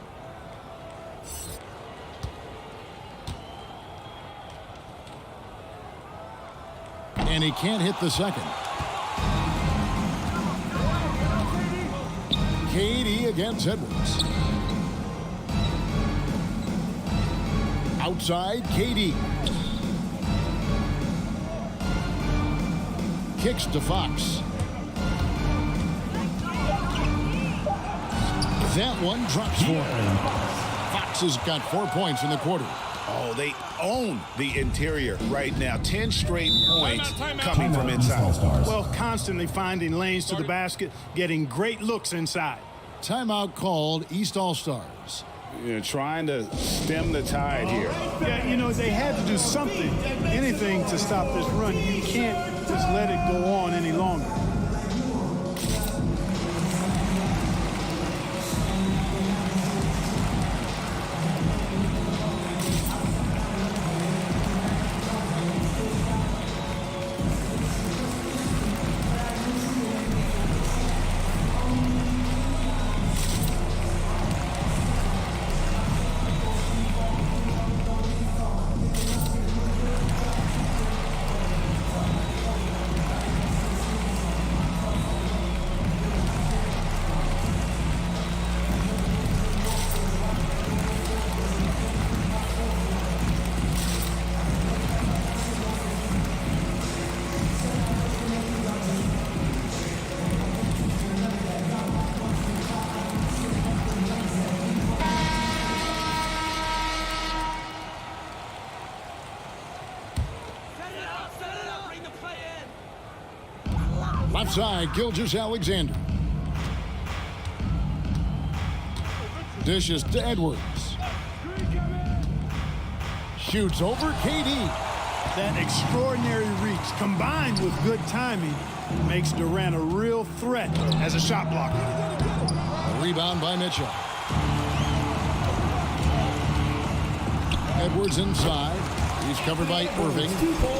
And he can't hit the second. KD against Edwards. Outside, KD. Kicks to Fox. That one drops for him. Fox has got 4 points in the quarter. Oh, they own the interior right now. 10 straight points coming from inside. Well, constantly finding lanes to the basket, getting great looks inside. Timeout called, East All-Stars. You know, trying to stem the tide here. Yeah, you know, they had to do something, anything to stop this run. You can't just let it go on any longer. Left side, Gilgeous-Alexander. Dishes to Edwards. Shoots over KD. That extraordinary reach combined with good timing makes Durant a real threat as a shot blocker. A rebound by Mitchell. Edwards inside. He's covered by Irving.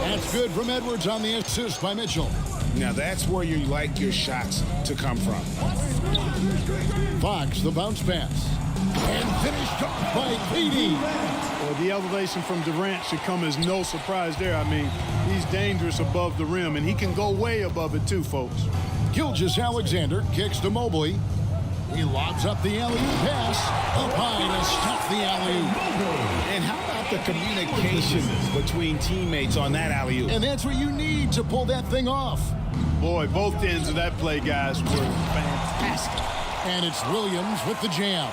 That's good from Edwards on the assist by Mitchell. Now that's where you like your shots to come from. Fox, the bounce pass. And finished off by KD. Well, the elevation from Durant should come as no surprise there. I mean, he's dangerous above the rim, and he can go way above it too, folks. Gilgeous-Alexander kicks to Mobley. He lobs up the alley-oop pass. Up high to stop the alley-oop. And how about the communication between teammates on that alley-oop? And that's what you need to pull that thing off. Boy, both ends of that play, guys, were fantastic. And it's Williams with the jam.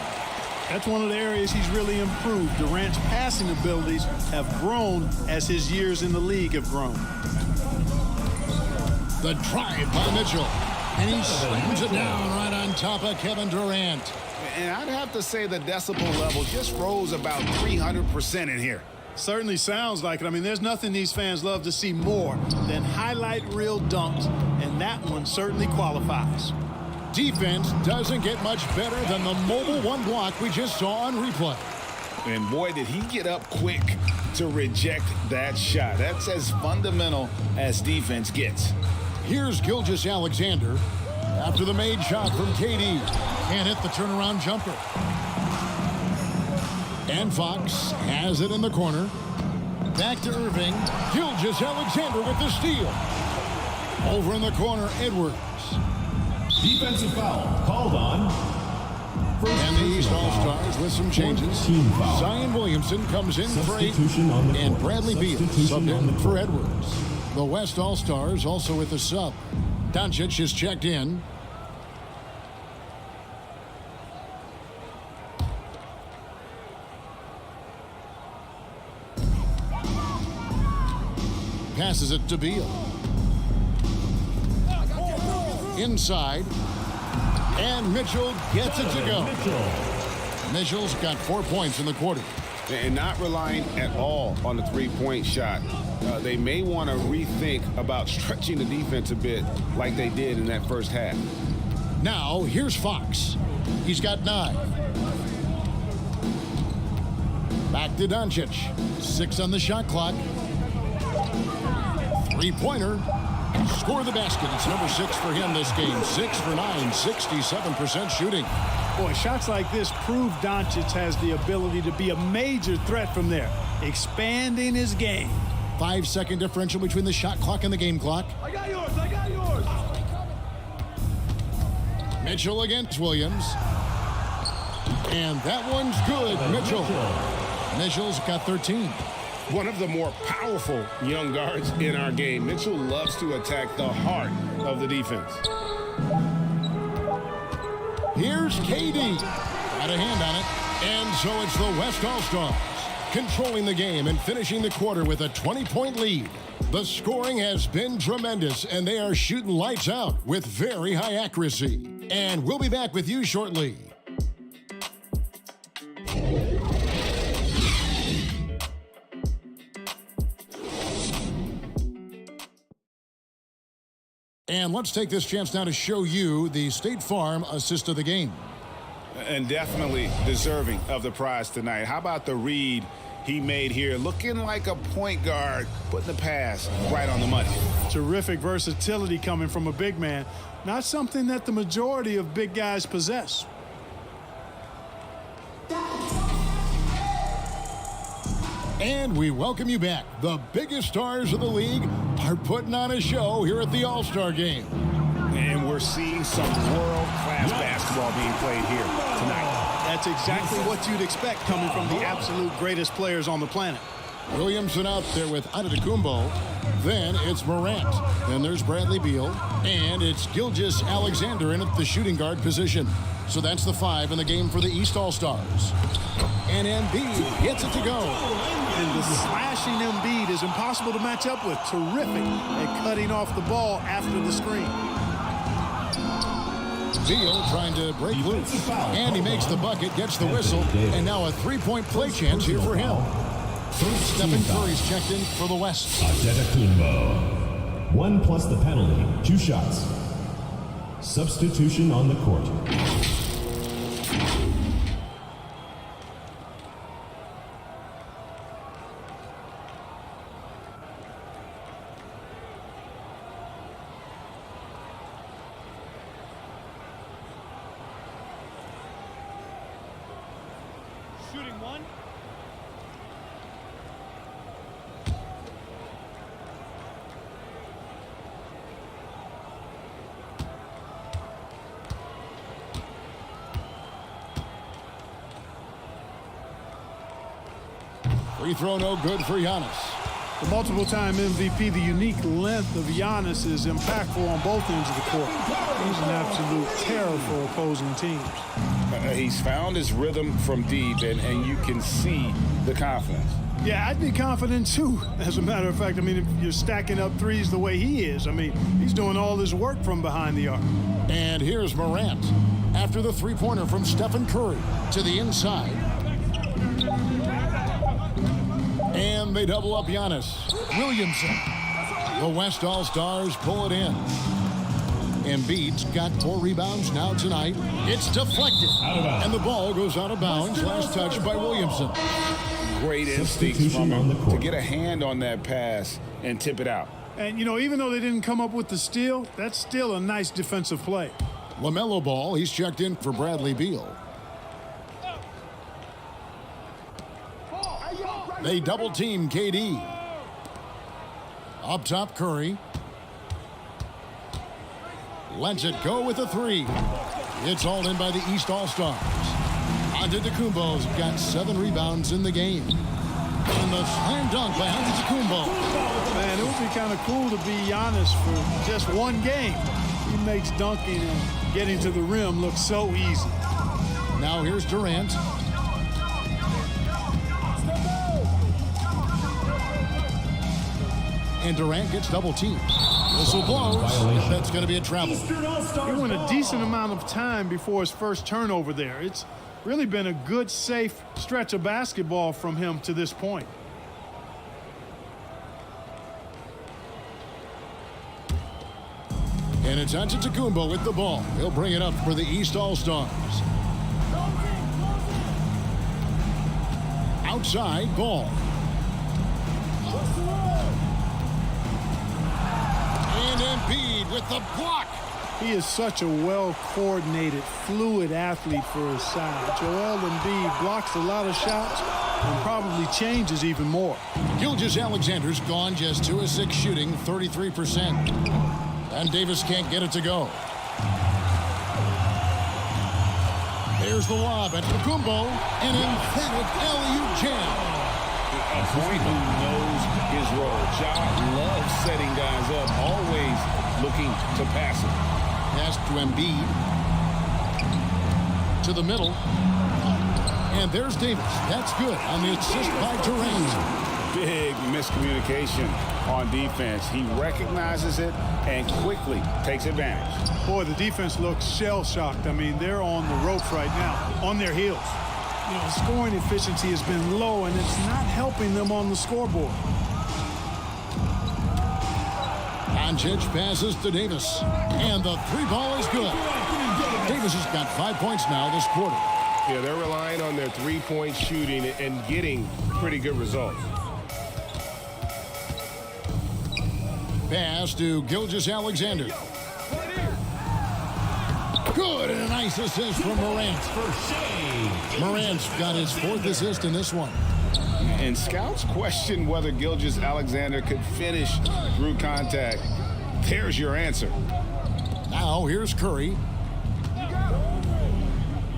That's one of the areas he's really improved. Durant's passing abilities have grown as his years in the league have grown. The drive by Mitchell. And he slams it down right on top of Kevin Durant. And I'd have to say the decibel level just rose about 300% in here. Certainly sounds like it. I mean, there's nothing these fans love to see more than highlight reel dunks, and that one certainly qualifies. Defense doesn't get much better than the mobile one block we just saw on replay. And boy, did he get up quick to reject that shot. That's as fundamental as defense gets. Here's Gilgeous-Alexander after the made shot from KD. Can't hit the turnaround jumper. And Fox has it in the corner. Back to Irving. Gilgeous-Alexander with the steal. Over in the corner, Edwards. Defensive foul called on. And the East All-Stars with some changes. Zion Williamson comes in for 8, and Bradley Beal subbed in for Edwards. The West All-Stars also with a sub. Doncic is checked in. Passes it to Beal. Inside. And Mitchell gets it to go. Mitchell's got 4 points in the quarter. And not relying at all on the three-point shot. They may want to rethink about stretching the defense a bit like they did in that first half. Now, here's Fox. He's got 9. Back to Doncic. 6 on the shot clock. Three-pointer. Score the basket. It's number 6 for him this game. 6 for 9, 67% shooting. Boy, shots like this prove Doncic has the ability to be a major threat from there, expanding his game. 5-second differential between the shot clock and the game clock. I got yours. I got yours. Mitchell against Williams. And that one's good. Mitchell. Mitchell's got 13. One of the more powerful young guards in our game. Mitchell loves to attack the heart of the defense. Here's KD. Got a hand on it. And so it's the West All-Stars controlling the game and finishing the quarter with a 20-point lead. The scoring has been tremendous, and they are shooting lights out with very high accuracy. And we'll be back with you shortly. And let's take this chance now to show you the State Farm assist of the game. And definitely deserving of the prize tonight. How about the read he made here? Looking like a point guard, putting the pass right on the money. Terrific versatility coming from a big man. Not something that the majority of big guys possess. And we welcome you back. The biggest stars of the league are putting on a show here at the All-Star Game. And we're seeing some world-class basketball being played here tonight. That's exactly what you'd expect coming from the absolute greatest players on the planet. Williamson out there with Antetokounmpo. Then it's Morant. Then there's Bradley Beal. And it's Gilgeous-Alexander in at the shooting guard position. So that's the 5 in the game for the East All-Stars. And Embiid gets it to go. And the slashing Embiid is impossible to match up with. Terrific at cutting off the ball after the screen. Beal trying to break loose. And he makes the bucket, gets the whistle. And now a three-point play chance here for him. Stephen Curry's checked in for the West. Antetokounmpo. 1 plus the penalty. 2 shots. Substitution on the court. Shooting one. Free throw no good for Giannis. The multiple-time MVP, the unique length of Giannis is impactful on both ends of the court. He's an absolute terror for opposing teams. He's found his rhythm from deep, and you can see the confidence. Yeah, I'd be confident too. As a matter of fact, I mean, if you're stacking up threes the way he is, I mean, he's doing all this work from behind the arc. And here's Morant. After the three-pointer from Stephen Curry to the inside. And they double up Giannis. Williamson. The West All-Stars pull it in. Embiid's got 4 rebounds now tonight. It's deflected. And the ball goes out of bounds. Last touch by Williamson. Great instincts from him to get a hand on that pass and tip it out. And, you know, even though they didn't come up with the steal, that's still a nice defensive play. LaMelo Ball, he's checked in for Bradley Beal. They double-team KD. Up top, Curry. Lets it go with a 3. It's all in by the East All-Stars. Antetokounmpo's got 7 rebounds in the game. And the slam dunk by Antetokounmpo. Man, it would be kind of cool to be Giannis for just one game. He makes dunking and getting to the rim look so easy. Now here's Durant. And Durant gets double-teamed. Whistle blows. That's going to be a travel. He went a decent amount of time before his first turnover there. It's really been a good, safe stretch of basketball from him to this point. And it's Antetokounmpo with the ball. He'll bring it up for the East All-Stars. Outside, Ball. And Embiid with the block. He is such a well-coordinated, fluid athlete for his size. Joel Embiid blocks a lot of shots and probably changes even more. Gilgeous-Alexander's gone just 2 of 6 shooting, 33%. And Davis can't get it to go. There's the lob at Antetokounmpo. An emphatic alley-oop jam. A point who knows his role. Ja loves setting guys up, always looking to pass it. Pass to Embiid. To the middle. And there's Davis. That's good on the assist by Durant. Big miscommunication on defense. He recognizes it and quickly takes advantage. Boy, the defense looks shell-shocked. I mean, they're on the ropes right now, on their heels. You know, scoring efficiency has been low, and it's not helping them on the scoreboard. Doncic passes to Davis. And the 3-ball is good. Davis has got 5 points now this quarter. Yeah, they're relying on their 3-point shooting and getting pretty good results. Pass to Gilgeous-Alexander. Good, and a nice assist from Morant. Morant's got his 4th assist in this one. And scouts question whether Gilgeous-Alexander could finish through contact. There's your answer. Now here's Curry.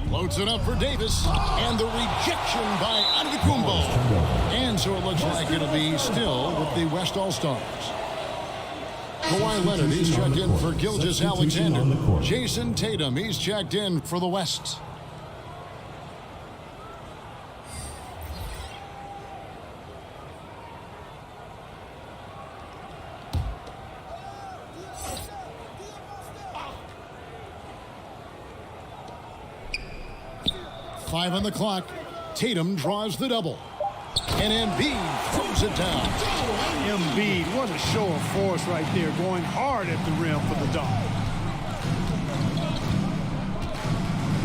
Loads it up for Davis. And the rejection by Antetokounmpo. And so it looks like it'll be still with the West All-Stars. Kawhi Leonard, he's checked in for Gilgeous-Alexander. Jason Tatum, he's checked in for the West. Five on the clock. Tatum draws the double. And Embiid throws it down. Embiid, what a show of force right there, going hard at the rim for the dunk.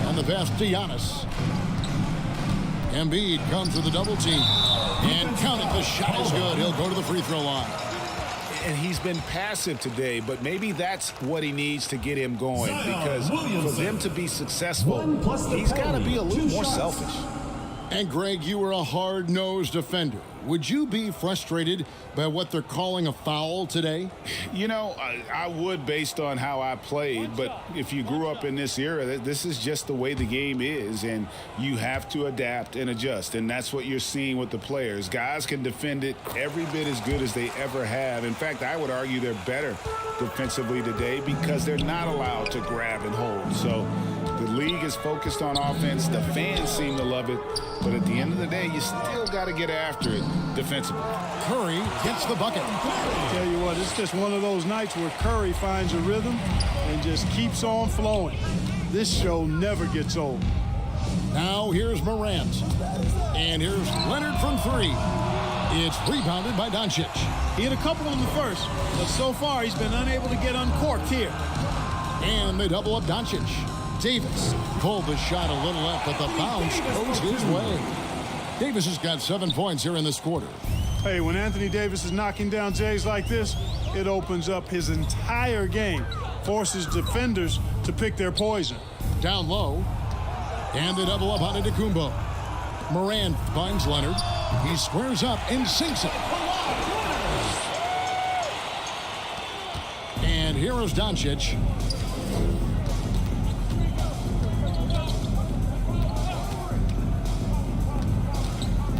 And the pass to Giannis. Embiid comes with the double team. And count it, the shot is good. He'll go to the free throw line. And he's been passive today, but maybe that's what he needs to get him going, because for them to be successful, he's got to be a little more selfish. And Greg, you were a hard-nosed defender. Would you be frustrated by what they're calling a foul today? You know, I would based on how I played, but if you grew up in this era, this is just the way the game is, and you have to adapt and adjust, and that's what you're seeing with the players. Guys can defend it every bit as good as they ever have. In fact, I would argue they're better defensively today because they're not allowed to grab and hold. So the league is focused on offense. The fans seem to love it, but at the end of the day, you still got to get after it defensively. Curry gets the bucket. I'll tell you what, it's just one of those nights where Curry finds a rhythm and just keeps on flowing. This show never gets old. Now here's Morant. And here's Leonard from three. It's rebounded by Doncic. He had a couple in the first, but so far he's been unable to get uncorked here. And they double up Doncic. Davis pulled the shot a little left, but the bounce goes his way. Davis has got 7 points here in this quarter. Hey, when Anthony Davis is knocking down Jays like this, it opens up his entire game, forces defenders to pick their poison. Down low, and they double up on Antetokounmpo. Morant finds Leonard. He squares up and sinks it. And here is Doncic.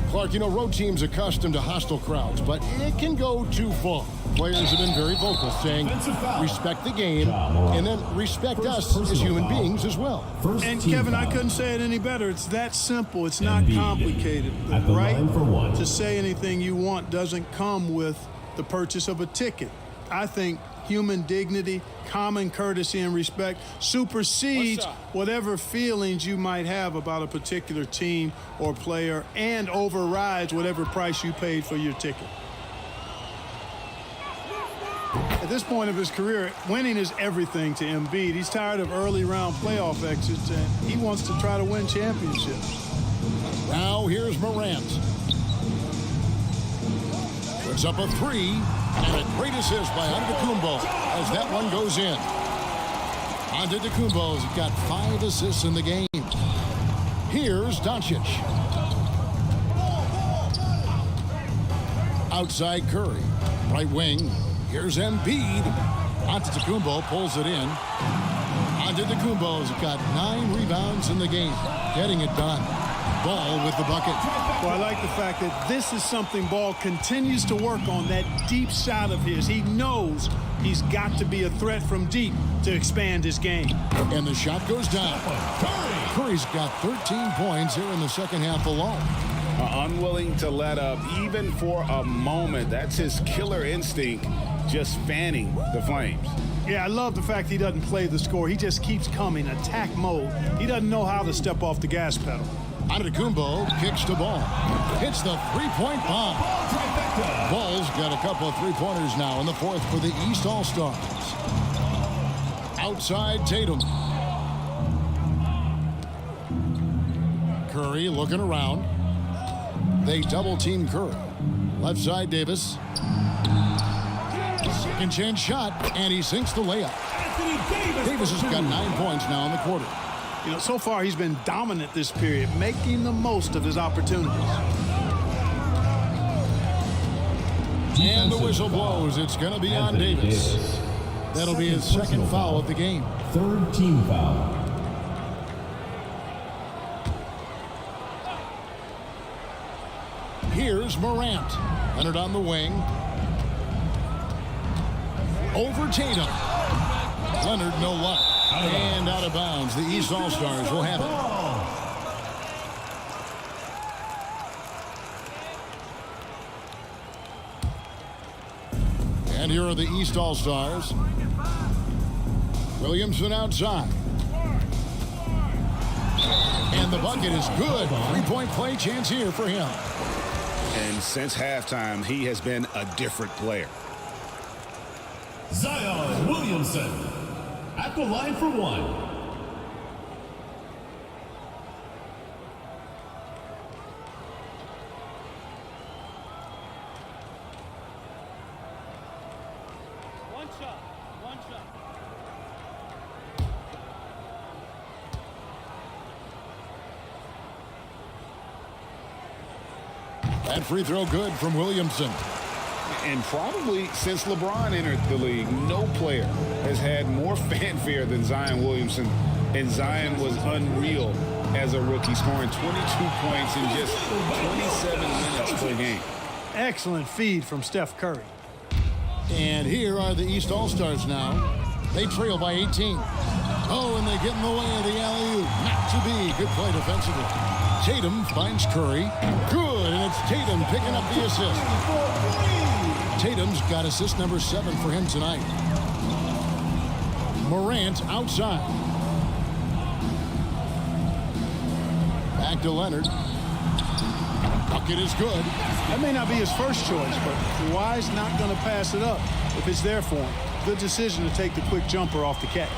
Clark, you know, road teams accustomed to hostile crowds, but it can go too far. Players have been very vocal, saying respect the game and then respect us as human beings as well. And Kevin, I couldn't say it any better. It's that simple. It's not complicated. The right to say anything you want doesn't come with the purchase of a ticket. I think human dignity, common courtesy, and respect supersedes whatever feelings you might have about a particular team or player and overrides whatever price you paid for your ticket. At this point of his career, winning is everything to Embiid. He's tired of early round playoff exits, and he wants to try to win championships. Now here's Morant. Puts up a three, and a great assist by Antetokounmpo as that one goes in. Antetokounmpo's got 5 assists in the game. Here's Doncic. Outside Curry. Right wing. Here's Embiid. Antetokounmpo pulls it in. Antetokounmpo's got 9 rebounds in the game. Getting it done. Ball with the bucket. Well, I like the fact that this is something Ball continues to work on, that deep shot of his. He knows he's got to be a threat from deep to expand his game. And the shot goes down. Curry's got 13 points here in the second half alone. Unwilling to let up even for a moment. That's his killer instinct, just fanning the flames. Yeah, I love the fact he doesn't play the score. He just keeps coming, attack mode. He doesn't know how to step off the gas pedal. Antetokounmpo kicks the ball. Hits the three-point bomb. Ball's got a couple of three-pointers now in the fourth for the East All-Stars. Outside Tatum. Curry looking around. They double-team Curry. Left side Davis. Second chance shot, and he sinks the layup. Davis has got 9 points now in the quarter. You know, so far he's been dominant this period, making the most of his opportunities. And the whistle blows. It's going to be on Davis. That'll be his second foul of the game. Third team foul. Here's Morant. Leonard on the wing. Over Tatum. Leonard, no luck. And out of bounds. The East All-Stars will have it. And here are the East All-Stars. Williamson outside. And the bucket is good. Three-point play chance here for him. And since halftime, he has been a different player. Zion Williamson at the line for one. One shot. That free throw good from Williamson. And probably since LeBron entered the league, no player has had more fanfare than Zion Williamson. And Zion was unreal as a rookie, scoring 22 points in just 27 minutes per game. Excellent feed from Steph Curry. And here are the East All-Stars now. They trail by 18. Oh, and they get in the way of the alley-oop. Not to be. Good play defensively. Tatum finds Curry. Good, and it's Tatum picking up the assist. Tatum's got assist number 7 for him tonight. Morant outside. Back to Leonard. Bucket is good. That may not be his first choice, but Kawhi's not going to pass it up if it's there for him. Good decision to take the quick jumper off the catch.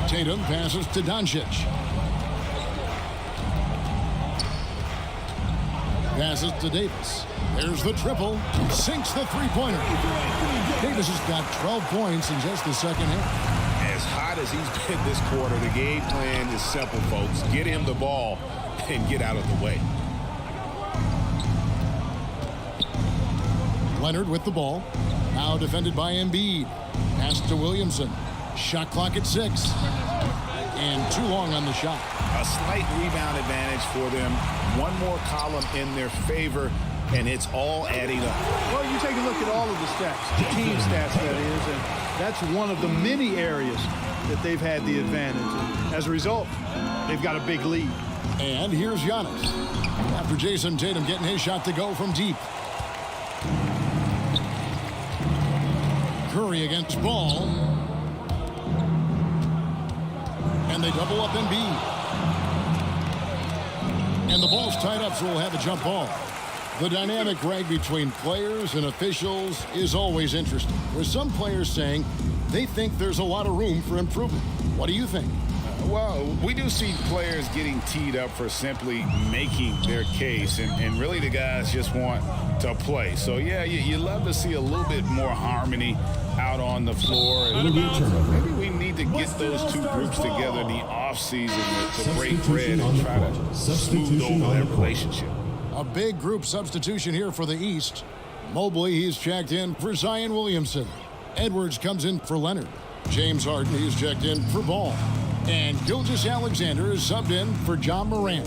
Tatum passes to Doncic. Passes to Davis. There's the triple. Sinks the three-pointer. Davis has got 12 points in just the second half. As hot as he's been this quarter, the game plan is simple, folks. Get him the ball and get out of the way. Leonard with the ball. Now defended by Embiid. Pass to Williamson. Shot clock at 6. And too long on the shot. A slight rebound advantage for them. One more column in their favor, and it's all adding up. Well, you take a look at all of the stats, the team stats, that is, and that's one of the many areas that they've had the advantage. And as a result, they've got a big lead. And here's Giannis. After Jason Tatum getting his shot to go from deep. Curry against Ball. And they double up Embiid. And the ball's tied up, so we'll have a jump ball. The dynamic rag between players and officials is always interesting. With some players saying they think there's a lot of room for improvement. What do you think? Well, we do see players getting teed up for simply making their case, and really the guys just want to play. So, yeah, you love to see a little bit more harmony out on the floor. And maybe we need to get those two groups together in the offseason to break bread and try to smooth over that relationship. A big group substitution here for the East. Mobley, he's checked in for Zion Williamson. Edwards comes in for Leonard. James Harden, he's checked in for Ball. And Gilgeous-Alexander is subbed in for John Morant.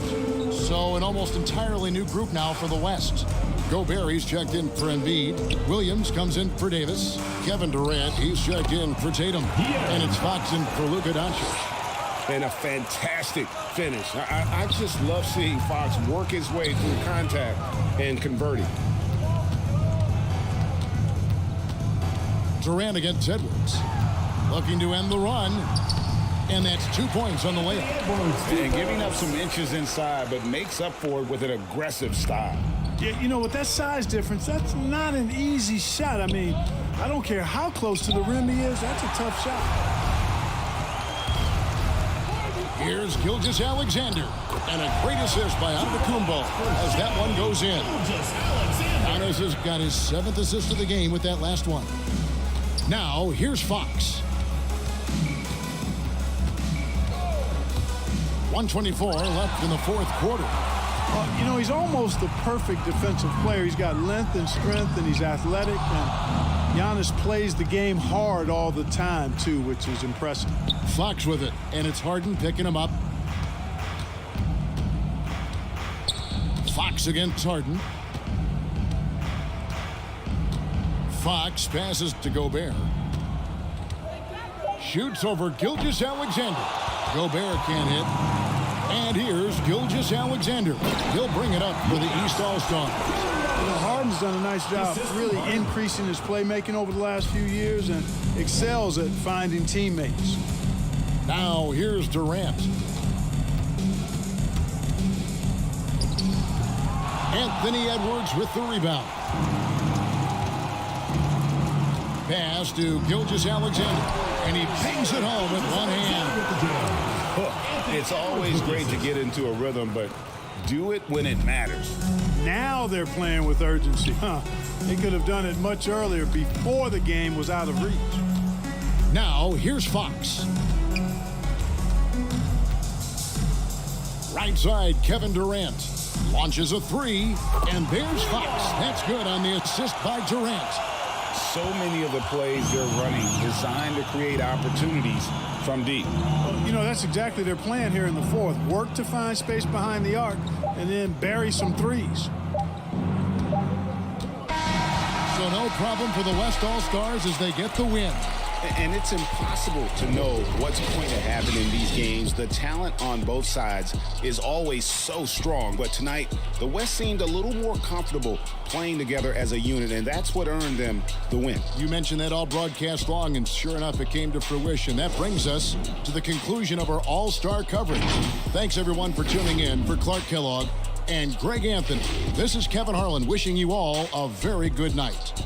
So an almost entirely new group now for the West. Gobert, he's checked in for Embiid. Williams comes in for Davis. Kevin Durant, he's checked in for Tatum. And it's Fox in for Luka Doncic. And a fantastic finish. I just love seeing Fox work his way through contact and converting. Durant against Edwards. Looking to end the run. And that's 2 points on the layup. And giving up some inches inside, but makes up for it with an aggressive style. Yeah, you know, with that size difference, that's not an easy shot. I mean, I don't care how close to the rim he is, that's a tough shot. Here's Gilgeous-Alexander. And a great assist by Antetokounmpo as that one goes in. Giannis has got his 7th assist of the game with that last one. Now, here's Fox. 1:24 left in the fourth quarter. You know, he's almost the perfect defensive player. He's got length and strength, and he's athletic. And Giannis plays the game hard all the time, too, which is impressive. Fox with it, and it's Harden picking him up. Fox against Harden. Fox passes to Gobert. Shoots over Gilgeous-Alexander. Gobert can't hit. And here's Gilgeous-Alexander. He'll bring it up for the East All-Stars. You know, Harden's done a nice job really increasing his playmaking over the last few years and excels at finding teammates. Now here's Durant. Anthony Edwards with the rebound. Pass to Gilgeous-Alexander. And he pings it home with one hand. It's always great to get into a rhythm, but do it when it matters. Now they're playing with urgency. They could have done it much earlier before the game was out of reach. Now, here's Fox. Right side, Kevin Durant. Launches a three, and there's Fox. That's good on the assist by Durant. So many of the plays they're running designed to create opportunities from deep. You know, that's exactly their plan here in the fourth. Work to find space behind the arc and then bury some threes. So no problem for the West All-Stars as they get the win. And it's impossible to know what's going to happen in these games. The talent on both sides is always so strong. But tonight, the West seemed a little more comfortable playing together as a unit, and that's what earned them the win. You mentioned that all broadcast long, and sure enough, it came to fruition. That brings us to the conclusion of our All-Star coverage. Thanks, everyone, for tuning in. For Clark Kellogg and Greg Anthony, this is Kevin Harlan wishing you all a very good night.